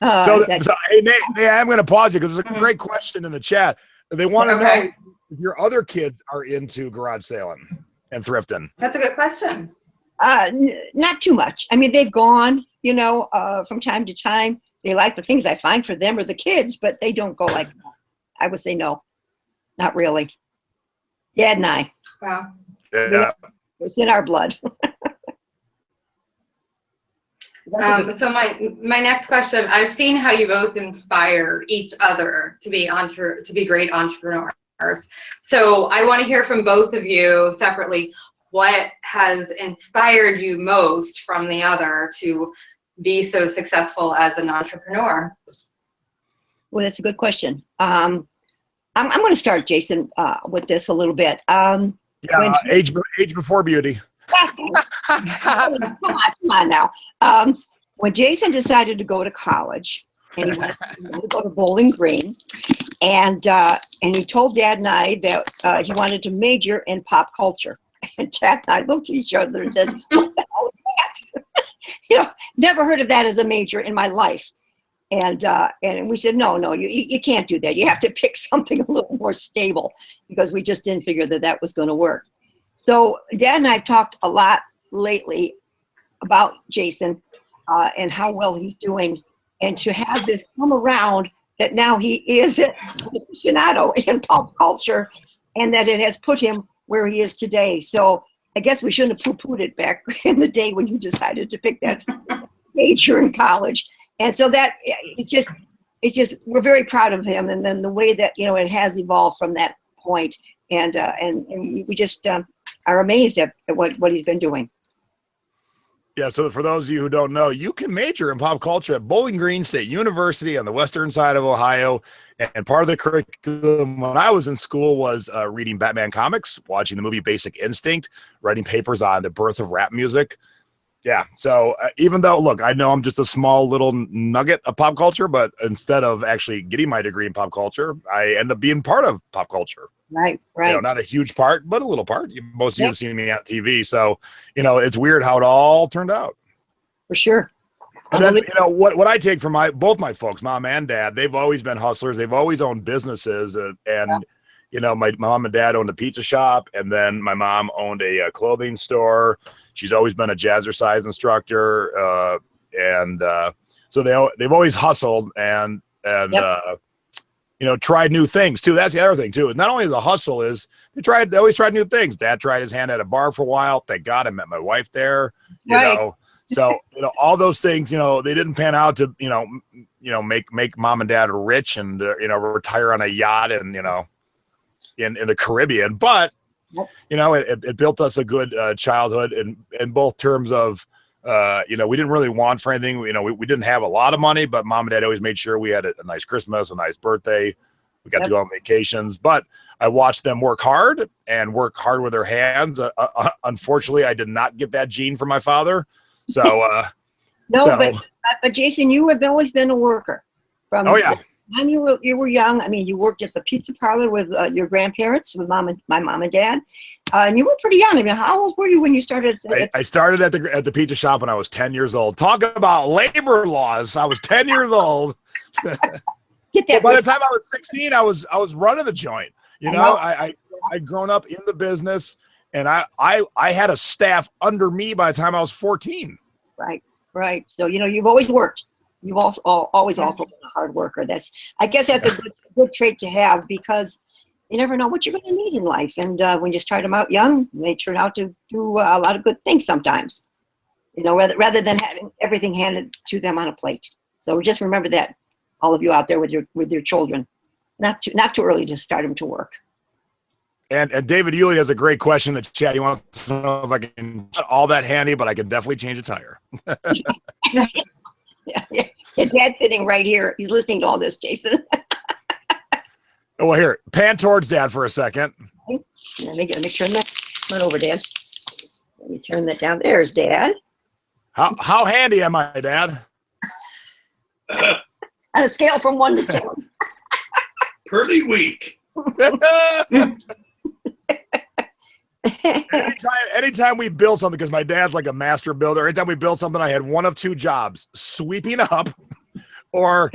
Nate, I'm going to pause you because there's a great question in the chat. They want to know if your other kids are into garage selling and thrifting. That's a good question. Not too much. I mean, they've gone, from time to time. They like the things I find for them or the kids, but they don't go like that. I would say no, not really. Dad and I. Wow. Yeah. It's in our blood. So my next question, I've seen how you both inspire each other to be great entrepreneurs. So I want to hear from both of you separately. what has inspired you most from the other to be so successful as an entrepreneur? Well, that's a good question. I'm going to start, Jason, with this a little bit. Age before beauty. Come on now. When Jason decided to go to college, and he wanted to go to Bowling Green, and he told Dad and I that he wanted to major in pop culture. And Dad and I looked at each other and said, "What the hell is that?" Never heard of that as a major in my life. And we said, no, you can't do that. You have to pick something a little more stable, because we just didn't figure that was going to work. So Dad and I have talked a lot lately about Jason and how well he's doing, and to have this come around that now he is an aficionado in pop culture, and that it has put him where he is today. So I guess we shouldn't have poo-pooed it back in the day when you decided to pick that major in college. And so that it just we're very proud of him, and then the way that it has evolved from that point, and we just are amazed at what he's been doing. Yeah, so for those of you who don't know, you can major in pop culture at Bowling Green State University on the western side of Ohio. And part of the curriculum when I was in school was reading Batman comics, watching the movie Basic Instinct, writing papers on the birth of rap music. Yeah, so even though, look, I know I'm just a small little nugget of pop culture, but instead of actually getting my degree in pop culture, I end up being part of pop culture. Right. Not a huge part, but a little part. Most of you have seen me on TV, so it's weird how it all turned out. For sure. And then what I take from both my folks, mom and dad, they've always been hustlers. They've always owned businesses, and my mom and dad owned a pizza shop, and then my mom owned a clothing store. She's always been a jazzercise instructor, so they've always hustled and tried new things too. That's the other thing too. Not only the hustle is they always tried new things. Dad tried his hand at a bar for a while. Thank God I met my wife there. So all those things, they didn't pan out to make mom and dad rich and retire on a yacht and in the Caribbean, but it built us a good childhood in both terms of we didn't really want for anything. We didn't have a lot of money, but mom and dad always made sure we had a nice Christmas, a nice birthday. We got to go on vacations, but I watched them work hard with their hands. Unfortunately, I did not get that gene from my father. So but Jason, you have always been a worker. From the time you were young. I mean, you worked at the pizza parlor with your grandparents, with my mom and dad. And you were pretty young. I mean, how old were you when you started? I started at the pizza shop when I was 10 years old. Talk about labor laws. I was 10 years old. Get that. By the time I was 16, I was running the joint. I'd grown up in the business, and I had a staff under me by the time I was 14. Right. So you've always worked. You've always been a hard worker. I guess that's a good trait to have, because you never know what you're going to need in life. And when you start them out young, they turn out to do a lot of good things sometimes, rather than having everything handed to them on a plate. So just remember that, all of you out there with your children, not too early to start them to work. And David Yulee has a great question in the chat. He wants to know if I can all that handy, but I can definitely change a tire. Yeah. Dad's sitting right here. He's listening to all this, Jason. Well, here, pan towards Dad for a second. Let me turn that. Come on over, Dad. Let me turn that down. There's Dad. How handy am I, Dad? On a scale from 1 to 10. Pretty weak. Anytime we build something, because my dad's like a master builder, anytime we build something, I had one of two jobs: sweeping up or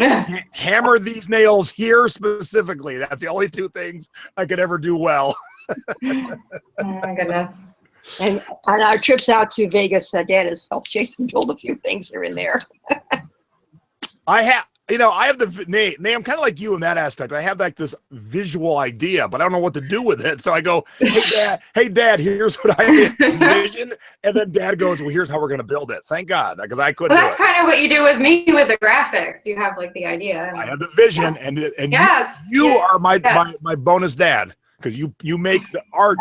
hammer these nails here specifically. That's the only two things I could ever do well. Oh my goodness. And on our trips out to Vegas, Dad has helped Jason build a few things here and there. I have the name. I'm kind of like you in that aspect. I have like this visual idea, but I don't know what to do with it. So I go, hey dad, here's what I envision. And then Dad goes, well, here's how we're going to build it. Thank God, because I couldn't. Well, that's kind of what you do with me with the graphics. You have like the idea. I have the vision, and yes, you are my bonus dad. because you make the art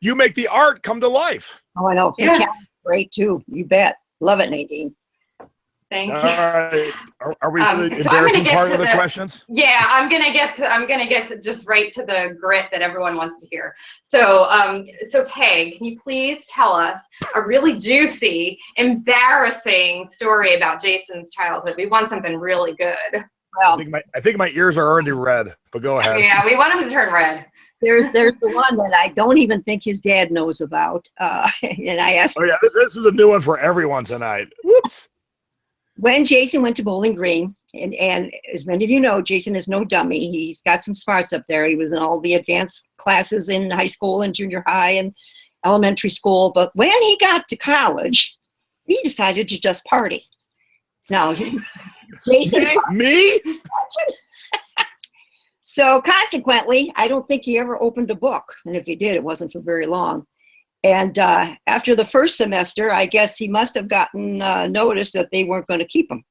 you make the art come to life. Oh, I know. Yes. Great too. You bet. Love it, Nadine. Thank All you. right, are we to the So I'm gonna embarrassing get part to of the the- questions? Yeah, I'm gonna get to just right to the grit that everyone wants to hear. So, so Peg, can you please tell us a really juicy, embarrassing story about Jason's childhood? We want something really good. Well, I think my ears are already red, but go ahead. Yeah, we want him to turn red. there's the one that I don't even think his dad knows about. And I asked Oh yeah, this is a new one for everyone tonight. Whoops. when Jason went to Bowling Green, and as many of you know, Jason is no dummy. He's got some smarts up there. He was in all the advanced classes in high school and junior high and elementary school. But when he got to college, he decided to just party. Now, Jason, Me? so consequently, I don't think he ever opened a book. And if he did, it wasn't for very long. And after the first semester, I guess he must have gotten notice that they weren't going to keep him.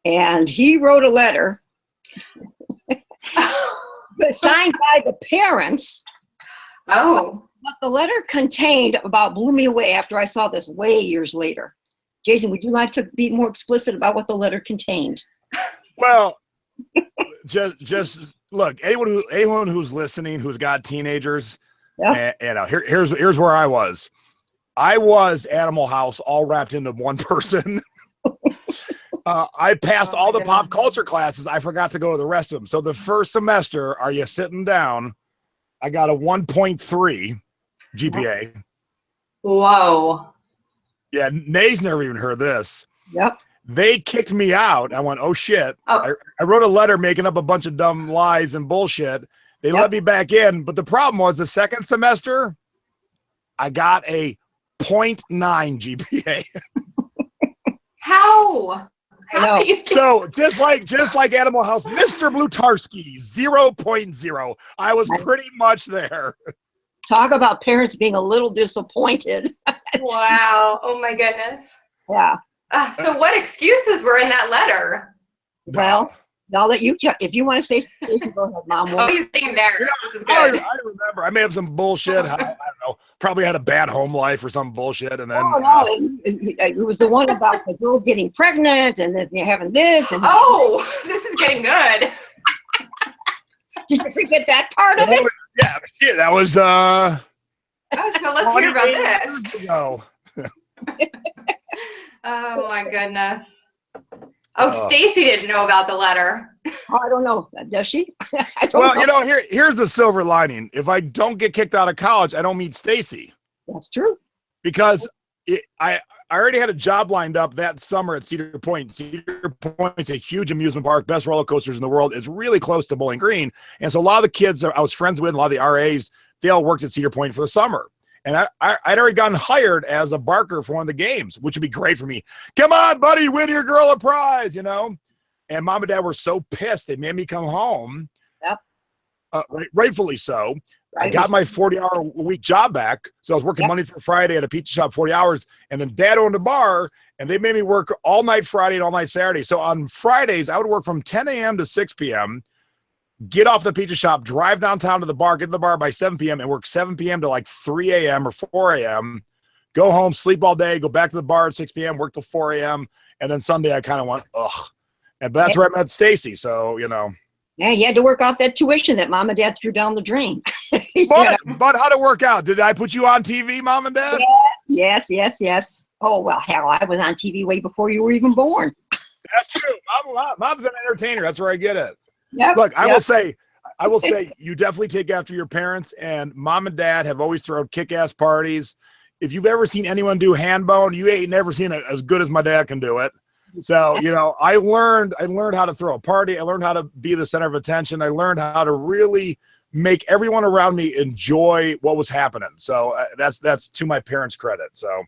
And he wrote a letter signed by the parents. Oh, What the letter contained about blew me away after I saw this way years later. Jason, would you like to be more explicit about what the letter contained? Well, just look. Anyone who's listening who's got teenagers, Yeah. and here's where I was. I was Animal House all wrapped into one person. I passed all the pop culture classes. I forgot to go to the rest of them. So the first semester, are you sitting down? I got a 1.3 GPA. whoa. Yeah, Nay's never even heard this. Yep. They kicked me out. I went, oh shit. Oh. I wrote a letter making up a bunch of dumb lies and bullshit. They Yep. let me back in. But the problem was the second semester, I got a 0.9 GPA. How? I know. How do you So just like Animal House, Mr. Blutarski, 0.0. I was pretty much there. Talk about parents being a little disappointed. Wow. Oh my goodness. Yeah. So what excuses were in that letter? Well, I'll let you, if you want to say something, go ahead, Mom. Oh, he's being there. This is I good. remember. I may have some bullshit. I don't know. Probably had a bad home life or some bullshit. And then Oh, no, it was the one about the girl getting pregnant and then you're having this. And Oh, this is getting good. did you forget that part of it? yeah, that was Oh, so let's hear about 28 this. years ago. Oh my goodness. Oh, Oh. Stacy didn't know about the letter. Oh, I don't know. Does she? I don't Well, know. here's the silver lining. If I don't get kicked out of college, I don't meet Stacy That's true. because I already had a job lined up that summer at Cedar Point. Cedar Point's a huge amusement park, best roller coasters in the world. It's really close to Bowling Green. And so a lot of the kids that I was friends with, a lot of the RAs, they all worked at Cedar Point for the summer. And I'd already gotten hired as a barker for one of the games, which would be great for me. Come on, buddy, win your girl a prize, you know? And Mom and Dad were so pissed. They made me come home. Yep. Rightfully so. I Right. got my 40-hour-a-week job back. So I was working Monday through Friday at a pizza shop, 40 hours. And then Dad owned a bar, and they made me work all night Friday and all night Saturday. So on Fridays, I would work from 10 a.m. to 6 p.m., get off the pizza shop, drive downtown to the bar, get to the bar by 7 p.m., and work 7 p.m. to like 3 a.m. or 4 a.m., go home, sleep all day, go back to the bar at 6 p.m., work till 4 a.m., and then Sunday I kind of went, ugh. And that's where I met Stacy. So, you know. Yeah, you had to work off that tuition that Mom and Dad threw down the drain. But how'd it work out? Did I put you on TV, Mom and Dad? Yes. Oh, well, hell, I was on TV way before you were even born. That's true. Mom's an entertainer. That's where I get it. Yep. Look, I will say you definitely take after your parents, and Mom and Dad have always thrown kick-ass parties. If you've ever seen anyone do hand bone, you ain't never seen it as good as my dad can do it. So, you know, I learned how to throw a party. I learned how to be the center of attention. I learned how to really make everyone around me enjoy what was happening. So that's to my parents' credit. So,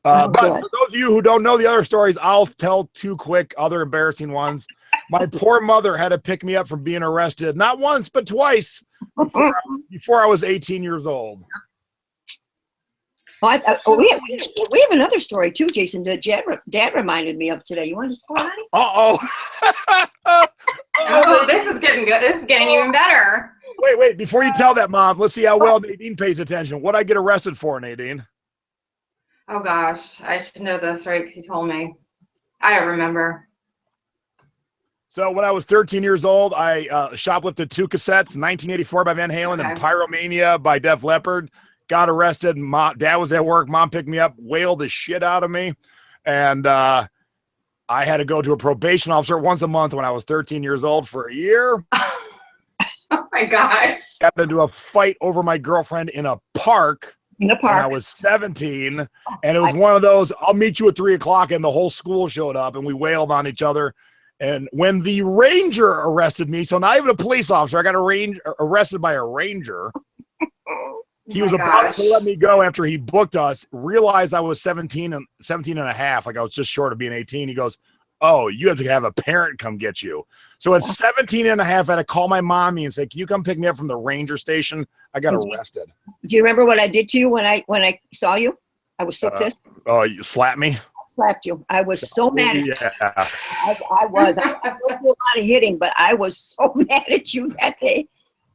but for those of you who don't know the other stories, I'll tell two quick other embarrassing ones. My poor mother had to pick me up from being arrested, not once, but twice before I was 18 years old. Well, we have another story too, Jason, that Dad reminded me of today. You want to tell that? Oh, this is getting good. This is getting even better. Wait. Before you tell that, Mom, let's see how well Nadine pays attention. What'd I get arrested for, Nadine? Oh gosh, I should know this, right? Because you told me. I don't remember. So when I was 13 years old, I shoplifted 2 cassettes, 1984 by Van Halen and Pyromania by Def Leppard. Got arrested. Dad was at work. Mom picked me up, wailed the shit out of me. And I had to go to a probation officer once a month when I was 13 years old for a year. Oh my gosh. Got into a fight over my girlfriend in a park. In a park. When I was 17. And it was one of those, I'll meet you at 3 o'clock, and the whole school showed up and we wailed on each other. And when the ranger arrested me, so not even a police officer, I got arrested by a ranger. He was about to let me go after he booked us, realized I was 17 and a half, like I was just short of being 18. He goes, oh, you have to have a parent come get you. So at 17 and a half, I had to call my mommy and say, can you come pick me up from the ranger station? I got arrested. Do you remember what I did to you when I saw you? I was so pissed. Oh, you slapped me? Slapped you. I was so mad at you. I was. I don't do a lot of hitting, but I was so mad at you that day.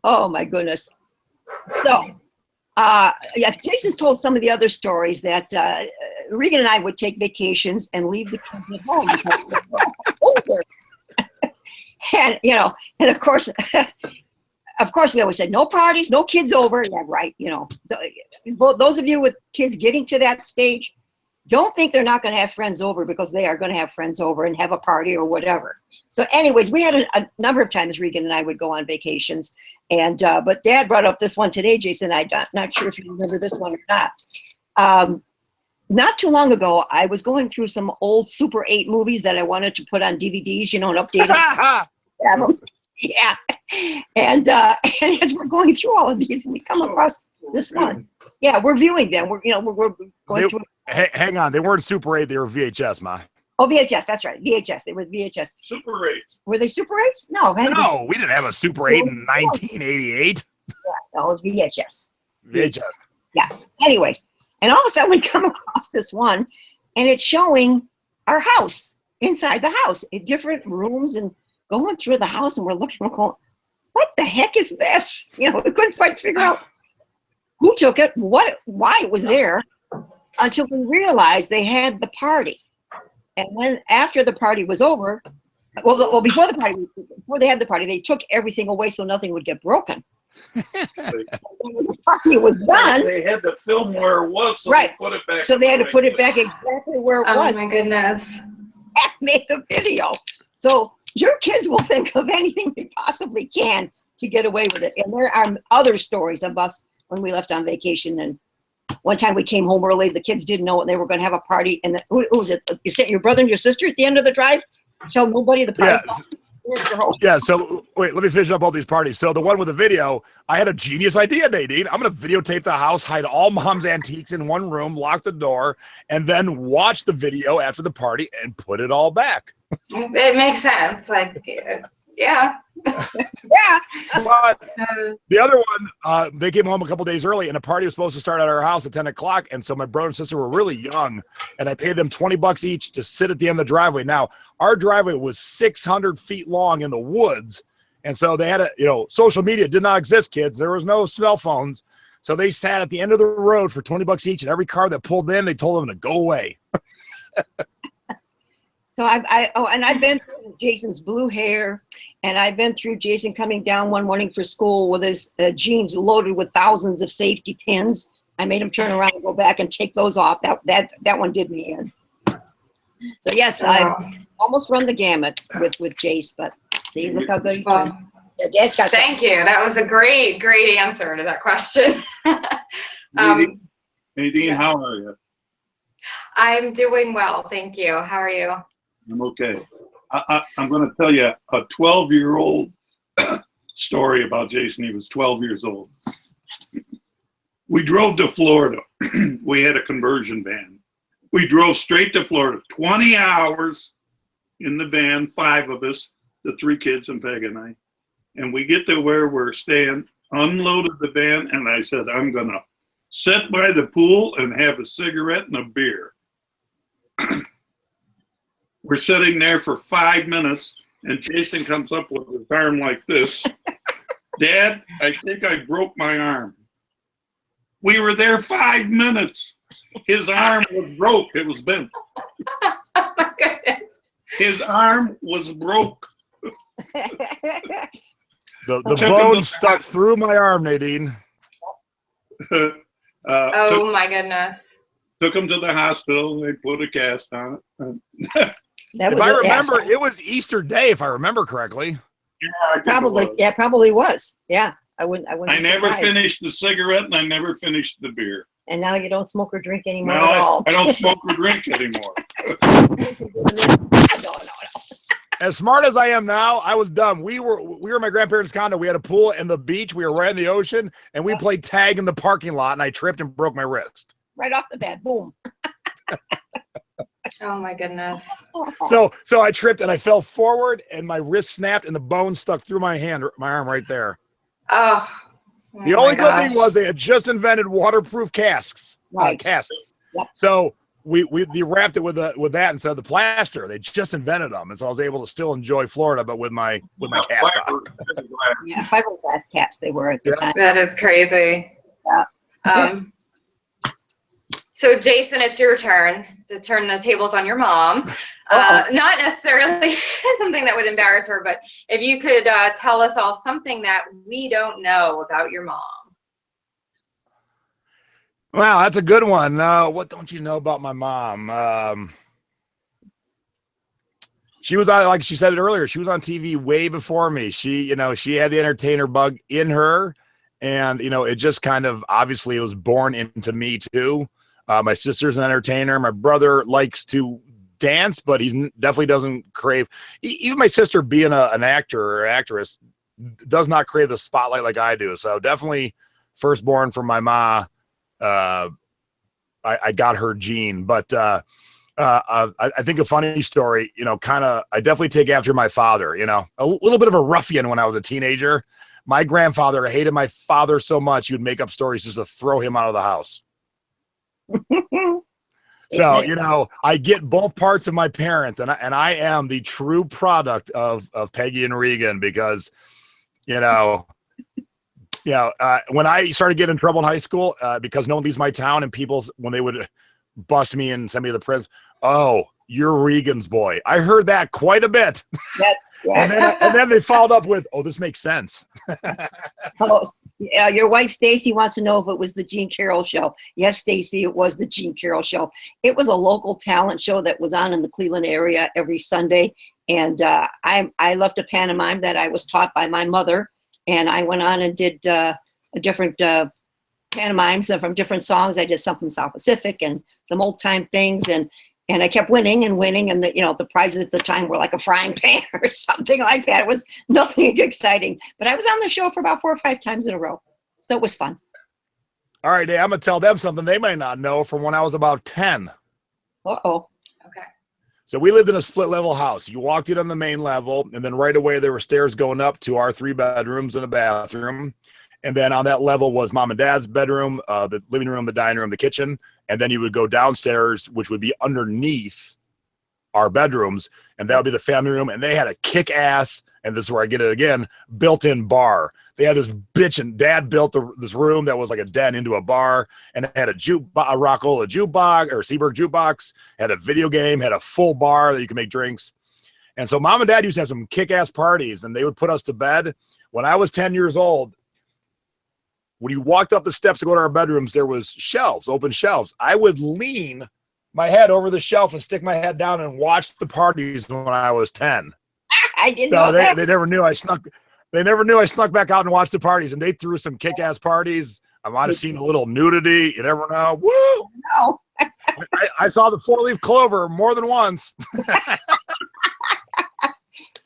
Oh my goodness. So, Jason's told some of the other stories that Regan and I would take vacations and leave the kids at home because they were older. And and of course we always said no parties, no kids over. Yeah, right. Those of you with kids getting to that stage, don't think they're not going to have friends over, because they are going to have friends over and have a party or whatever. So anyways, we had a number of times Regan and I would go on vacations. And but Dad brought up this one today, Jason. I'm not sure if you remember this one or not. Not too long ago, I was going through some old Super 8 movies that I wanted to put on DVDs, and update them. Yeah. And as we're going through all of these, we come across this one. Yeah, we're viewing them. We're going through. Hang on, they weren't Super 8, they were VHS, Ma. Oh, VHS, that's right. VHS. They were VHS. Super 8. Were they Super 8s? No. No, we didn't have a Super 8 in 1988. Yeah, no, it was VHS. VHS. Yeah. Anyways, and all of a sudden we come across this one, and it's showing our house, inside the house, in different rooms, and going through the house, and we're looking, we're going, what the heck is this? We couldn't quite figure out who took it, why it was there, until we realized they had the party. And after the party was over, before they had the party, they took everything away so nothing would get broken. When the party was done, they had to film where it was, so right. They put it back. So they had to put it back exactly where it was. Oh my goodness! And make the video. So your kids will think of anything they possibly can to get away with it. And there are other stories of us when we left on vacation. And one time we came home early, the kids didn't know it, and they were going to have a party. And who was it? You sent your brother and your sister at the end of the drive? Tell nobody the party. Yeah, so wait, let me finish up all these parties. So the one with the video, I had a genius idea, Nadine. I'm going to videotape the house, hide all Mom's antiques in one room, lock the door, and then watch the video after the party and put it all back. It makes sense. Yeah. Yeah. But the other one, they came home a couple days early, and a party was supposed to start at our house at 10 o'clock. And so my brother and sister were really young, and I paid them $20 each to sit at the end of the driveway. Now, our driveway was 600 feet long in the woods. And so they had social media did not exist, kids. There was no cell phones. So they sat at the end of the road for $20 each, and every car that pulled in, they told them to go away. So I've been through Jason's blue hair, and I've been through Jason coming down one morning for school with his jeans loaded with thousands of safety pins. I made him turn around and go back and take those off. That one did me in. So yes, I've almost run the gamut with Jace, but see, look how good he does. Yeah, Dad's got Thank you. That was a great answer to that question. Nadine, how are you? I'm doing well, thank you. How are you? I'm okay. I'm going to tell you a 12-year-old story about Jason. He was 12 years old. We drove to Florida. We had a conversion van. We drove straight to Florida, 20 hours in the van, 5 of us, the 3 kids and Peg and I. And we get to where we're staying, unloaded the van, and I said, I'm going to sit by the pool and have a cigarette and a beer. We're sitting there for 5 minutes, and Jason comes up with his arm like this, Dad, I think I broke my arm. We were there 5 minutes. His arm was broke. It was bent. Oh my goodness. His arm was broke. The bone stuck through my arm, Nadine. Oh my goodness. Took him to the hospital. They put a cast on it. If I remember, it was Easter Day, if I remember correctly. Yeah, Probably, yeah, probably was. Yeah, I wouldn't. I never finished the cigarette, and I never finished the beer. And now you don't smoke or drink anymore Now at all. I don't smoke or drink anymore. No. As smart as I am now, I was dumb. We were in my grandparents' condo. We had a pool and the beach. We were right in the ocean, and we played tag in the parking lot, and I tripped and broke my wrist. Right off the bat, boom. Oh my goodness. So I tripped and I fell forward, and my wrist snapped, and the bone stuck through my arm right there. Oh. The only good thing was they had just invented waterproof casks. Right. Casks. Yep. So we wrapped it with that instead of the plaster. They just invented them, and so I was able to still enjoy Florida, but with my cast on. Yeah, fiberglass caps they were at the time. That is crazy. Yeah. So Jason, it's your turn to turn the tables on your mom. Not necessarily something that would embarrass her, but if you could tell us all something that we don't know about your mom. Wow, that's a good one. What don't you know about my mom? She was on, like she said it earlier, she was on TV way before me. She had the entertainer bug in her, and it just kind of obviously it was born into me too. My sister's an entertainer. My brother likes to dance, but he definitely doesn't crave. Even my sister, being an actor or actress, does not crave the spotlight like I do. So definitely firstborn from my ma. I got her gene, but I think a funny story, I definitely take after my father, a little bit of a ruffian when I was a teenager. My grandfather hated my father so much, he would make up stories just to throw him out of the house. So, I get both parts of my parents, and I am the true product of Peggy and Regan, because, when I started getting in trouble in high school, because no one leaves my town, and when they would bust me and send me to the prison, oh, you're Regan's boy. I heard that quite a bit. Yes. and then they followed up with, oh, this makes sense. Your wife Stacy wants to know if it was the Jean Carroll show. Yes, Stacy, it was the Jean Carroll show. It was a local talent show that was on in the Cleveland area every Sunday. And I left a pantomime that I was taught by my mother. And I went on and did different pantomimes from different songs. I did some from South Pacific and some old time things. And I kept winning and winning, and the prizes at the time were like a frying pan or something like that. It was nothing exciting, but I was on the show for about 4 or 5 times in a row, so it was fun. All right, I'm gonna tell them something they might not know from when I was about 10. Uh-oh. Okay. So we lived in a split level house. You walked in on the main level, and then right away there were stairs going up to our 3 bedrooms and a bathroom. And then on that level was mom and dad's bedroom, the living room, the dining room, the kitchen. And then you would go downstairs, which would be underneath our bedrooms. And that would be the family room. And they had a kick-ass, and this is where I get it again, built-in bar. They had this bitch, and dad built this room that was like a den into a bar. And it had a Rockola jukebox, or Seaberg jukebox, had a video game, had a full bar that you could make drinks. And so mom and dad used to have some kick-ass parties, and they would put us to bed. When I was 10 years old, when you walked up the steps to go to our bedrooms, there was shelves, open shelves. I would lean my head over the shelf and stick my head down and watch the parties when I was 10. I didn't know that. They never knew I snuck. They never knew I snuck back out and watched the parties, and they threw some kick-ass parties. I might have seen a little nudity. You never know. Woo! No. I saw the 4-leaf clover more than once.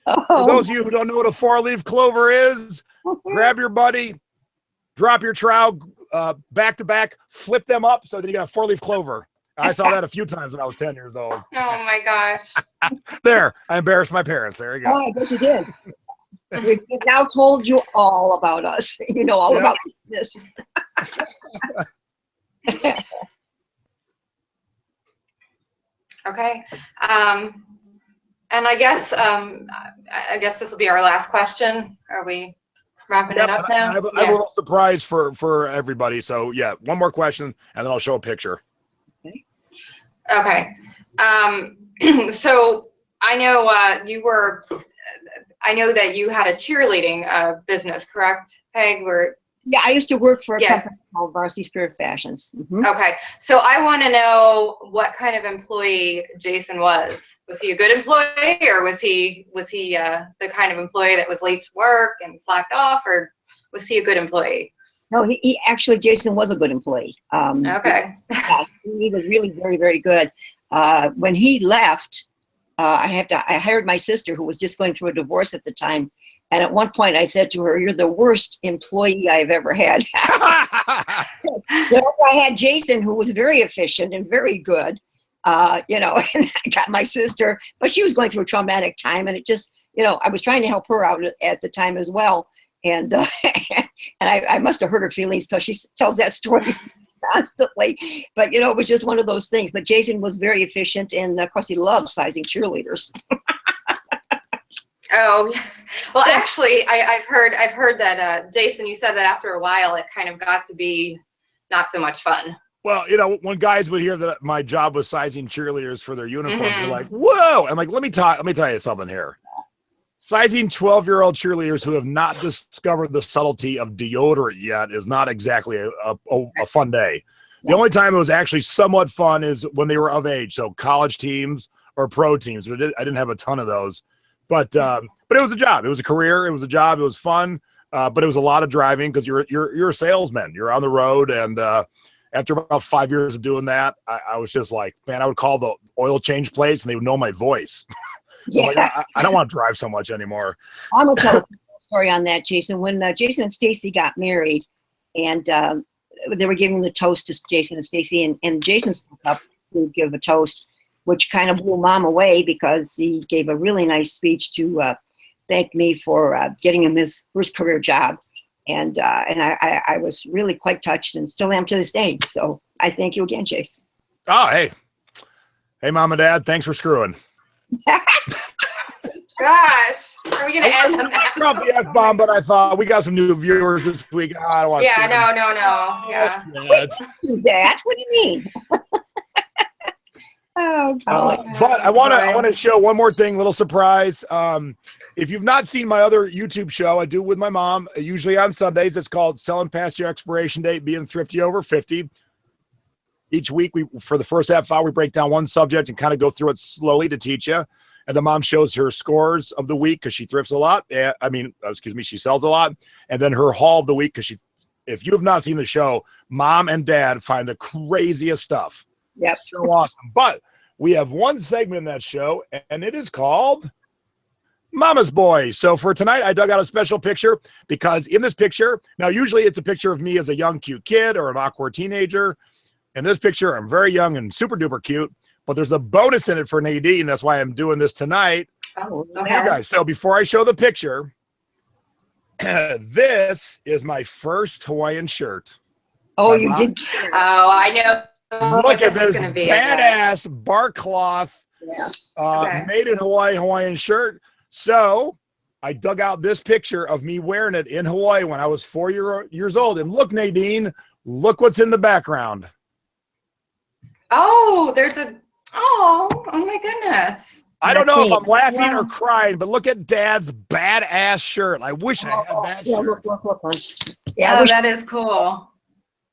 For those of you who don't know what a 4-leaf clover is, grab your buddy, drop your trowel back to back, flip them up so that you got a 4-leaf clover. I saw that a few times when I was 10 years old. Oh my gosh. There, I embarrassed my parents. There you go. Oh, I guess you did. We've now told you all about us. You know all about this. Okay. And I guess this will be our last question. Are we wrapping it up now? I have a little surprise for everybody. So yeah, one more question, and then I'll show a picture. Okay. So I know I know that you had a cheerleading business, correct, Peg? Yeah, I used to work for a company called Varsity Spirit Fashions. Mm-hmm. Okay, so I want to know what kind of employee Jason was. Was he a good employee, or was he the kind of employee that was late to work and slacked off, or was he a good employee? No, he actually, Jason was a good employee. Okay. He was really very, very good. When he left, I hired my sister, who was just going through a divorce at the time. And at one point I said to her, "You're the worst employee I've ever had." I had Jason, who was very efficient and very good, and I got my sister, but she was going through a traumatic time, and it just, I was trying to help her out at the time as well. And I must have hurt her feelings, because she tells that story constantly. But, it was just one of those things. But Jason was very efficient, and of course he loved sizing cheerleaders. Oh, well, actually, I've heard that, Jason, you said that after a while, it kind of got to be not so much fun. Well, when guys would hear that my job was sizing cheerleaders for their uniforms, they're like, "Whoa!" I'm like, let me tell you something here. Sizing 12-year-old cheerleaders who have not discovered the subtlety of deodorant yet is not exactly a fun day. The only time it was actually somewhat fun is when they were of age, so college teams or pro teams. I didn't have a ton of those. But it was a job. It was a career. It was a job. It was fun. But it was a lot of driving, because you're a salesman. You're on the road. And after about 5 years of doing that, I was just like, man, I would call the oil change place and they would know my voice. So like, I don't want to drive so much anymore. I'm going to tell a story on that, Jason. When Jason and Stacy got married, and they were giving the toast to Jason and Stacy, and Jason spoke up to give a toast, which kind of blew Mom away, because he gave a really nice speech to thank me for getting him his first career job. And I was really quite touched, and still am to this day. So I thank you again, Chase. Oh, hey, Mom and Dad, thanks for screwing. Gosh, are we gonna end on that? I dropped the F-bomb, but I thought we got some new viewers this week. I don't want to. No. Yeah. That? What do you mean? Oh, but I want to show one more thing, little surprise. If you've not seen my other YouTube show, I do with my mom, usually on Sundays. It's called Selling Past Your Expiration Date, Being Thrifty Over 50. Each week, for the first half hour, we break down one subject and kind of go through it slowly to teach you. And the mom shows her scores of the week, because she thrifts a lot. She sells a lot. And then her haul of the week, because if you have not seen the show, Mom and Dad find the craziest stuff. Yep. So awesome. But we have one segment in that show, and it is called Mama's Boy. So for tonight, I dug out a special picture, because in this picture, now usually it's a picture of me as a young, cute kid or an awkward teenager. In this picture, I'm very young and super duper cute, but there's a bonus in it for Nadene. That's why I'm doing this tonight. Oh, okay. You guys, so before I show the picture, this is my first Hawaiian shirt. Oh, you did? Oh, I know. Look at this badass bark cloth, made in Hawaii Hawaiian shirt. So I dug out this picture of me wearing it in Hawaii when I was 4 years old. And look, Nadene, look what's in the background. Oh, oh my goodness. I don't know if I'm laughing or crying, but look at Dad's badass shirt. I wish I had that shirt. Look. Yeah, that is cool.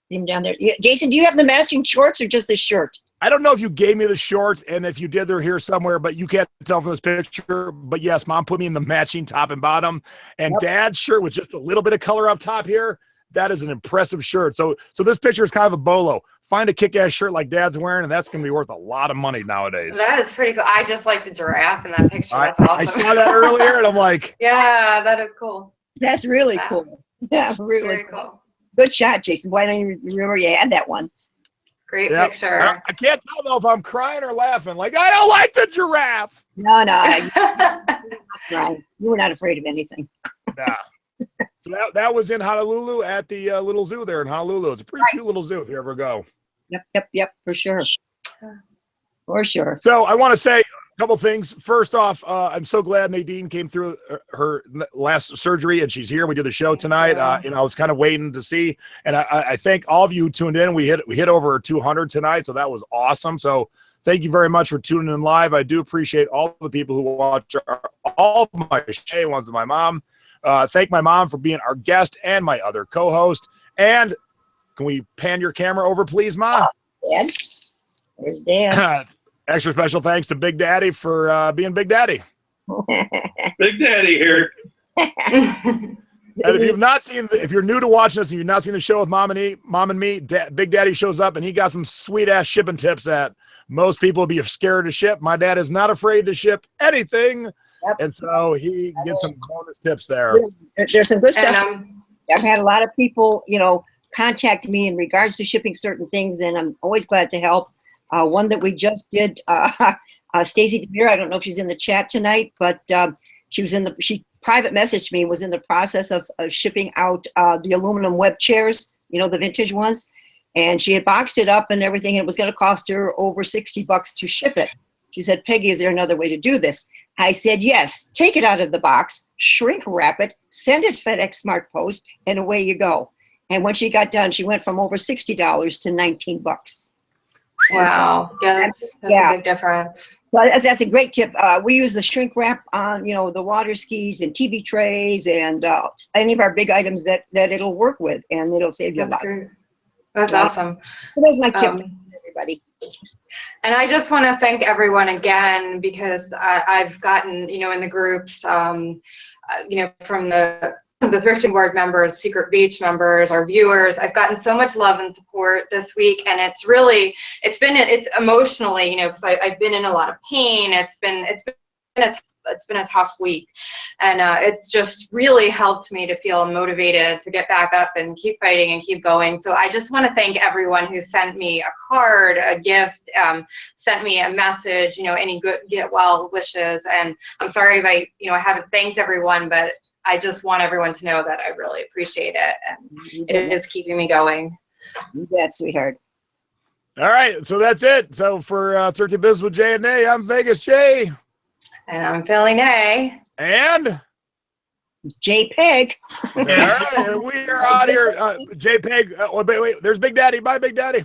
See him down there. Jason, do you have the matching shorts or just the shirt? I don't know if you gave me the shorts, and if you did, they're here somewhere, but you can't tell from this picture. But yes, Mom put me in the matching top and bottom, and Dad's shirt with just a little bit of color up top here. That is an impressive shirt. So this picture is kind of a bolo. Find a kick-ass shirt like Dad's wearing, and that's going to be worth a lot of money nowadays. That is pretty cool. I just like the giraffe in that picture. That's awesome. I saw that earlier, and I'm like, yeah, that is cool. That's really cool. Yeah, really cool. Good shot, Jason. Why don't you remember you had that one? Great picture. I can't tell though if I'm crying or laughing. Like, I don't like the giraffe. No. You were not afraid of anything. Nah. So that was in Honolulu at the little zoo there in Honolulu. It's a pretty cute little zoo if you ever go. Yep, for sure. For sure. So I want to say couple things. First off, I'm so glad Nadene came through her last surgery and she's here. We did the show tonight. I was kind of waiting to see, and I thank all of you who tuned in. We hit over 200 tonight, so that was awesome. So thank you very much for tuning in live. I do appreciate all the people who watch all my Shay ones and my mom. Thank my mom for being our guest and my other co-host. And can we pan your camera over, please, Ma? Dad. There's Dad. Extra special thanks to Big Daddy for being Big Daddy. Big Daddy here. And if you're new to watching this and you've not seen the show with Mom and me, Big Daddy shows up and he got some sweet ass shipping tips that most people would be scared to ship. My dad is not afraid to ship anything, and so he gets some bonus tips there. There's some good stuff. I've had a lot of people, contact me in regards to shipping certain things, and I'm always glad to help. One that we just did, Stacy DeMere, I don't know if she's in the chat tonight, but she private messaged me, was in the process of shipping out the aluminum web chairs, the vintage ones. And she had boxed it up and everything, and it was going to cost her over $60 to ship it. She said, Peggy, is there another way to do this? I said, yes, take it out of the box, shrink wrap it, send it FedEx Smart Post, and away you go. And when she got done, she went from over $60 to $19. Wow. Yeah, that's a big difference. Well, that's a great tip. We use the shrink wrap on, the water skis and TV trays and any of our big items that it'll work with, and it'll save you a lot. Great. That's awesome. So there's my tip for everybody. And I just want to thank everyone again, because I've gotten, in the groups, from the Thrifting Board members, Secret Beach members, our viewers, I've gotten so much love and support this week, and it's emotionally, because I've been in a lot of pain. It's been a tough week, and it's just really helped me to feel motivated to get back up and keep fighting and keep going. So I just want to thank everyone who sent me a card, a gift, sent me a message, any good get well wishes. And I'm sorry if I haven't thanked everyone, but I just want everyone to know that I really appreciate it, and it is keeping me going. You bet, sweetheart. All right, so that's it. So for Thrifty Business with Jay and A, I'm Vegas Jay. And I'm Philly Nay. And JPeg. All right, and we are out here. JPeg. Wait, there's Big Daddy. Bye, Big Daddy.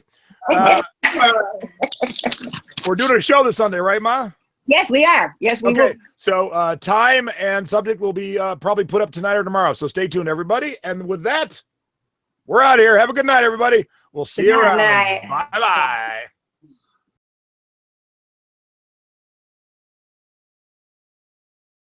We're doing a show this Sunday, right, Ma? Yes, we are. Yes, we will. So time and subject will be probably put up tonight or tomorrow. So stay tuned, everybody. And with that, we're out here. Have a good night, everybody. We'll see you around. Night. Bye-bye.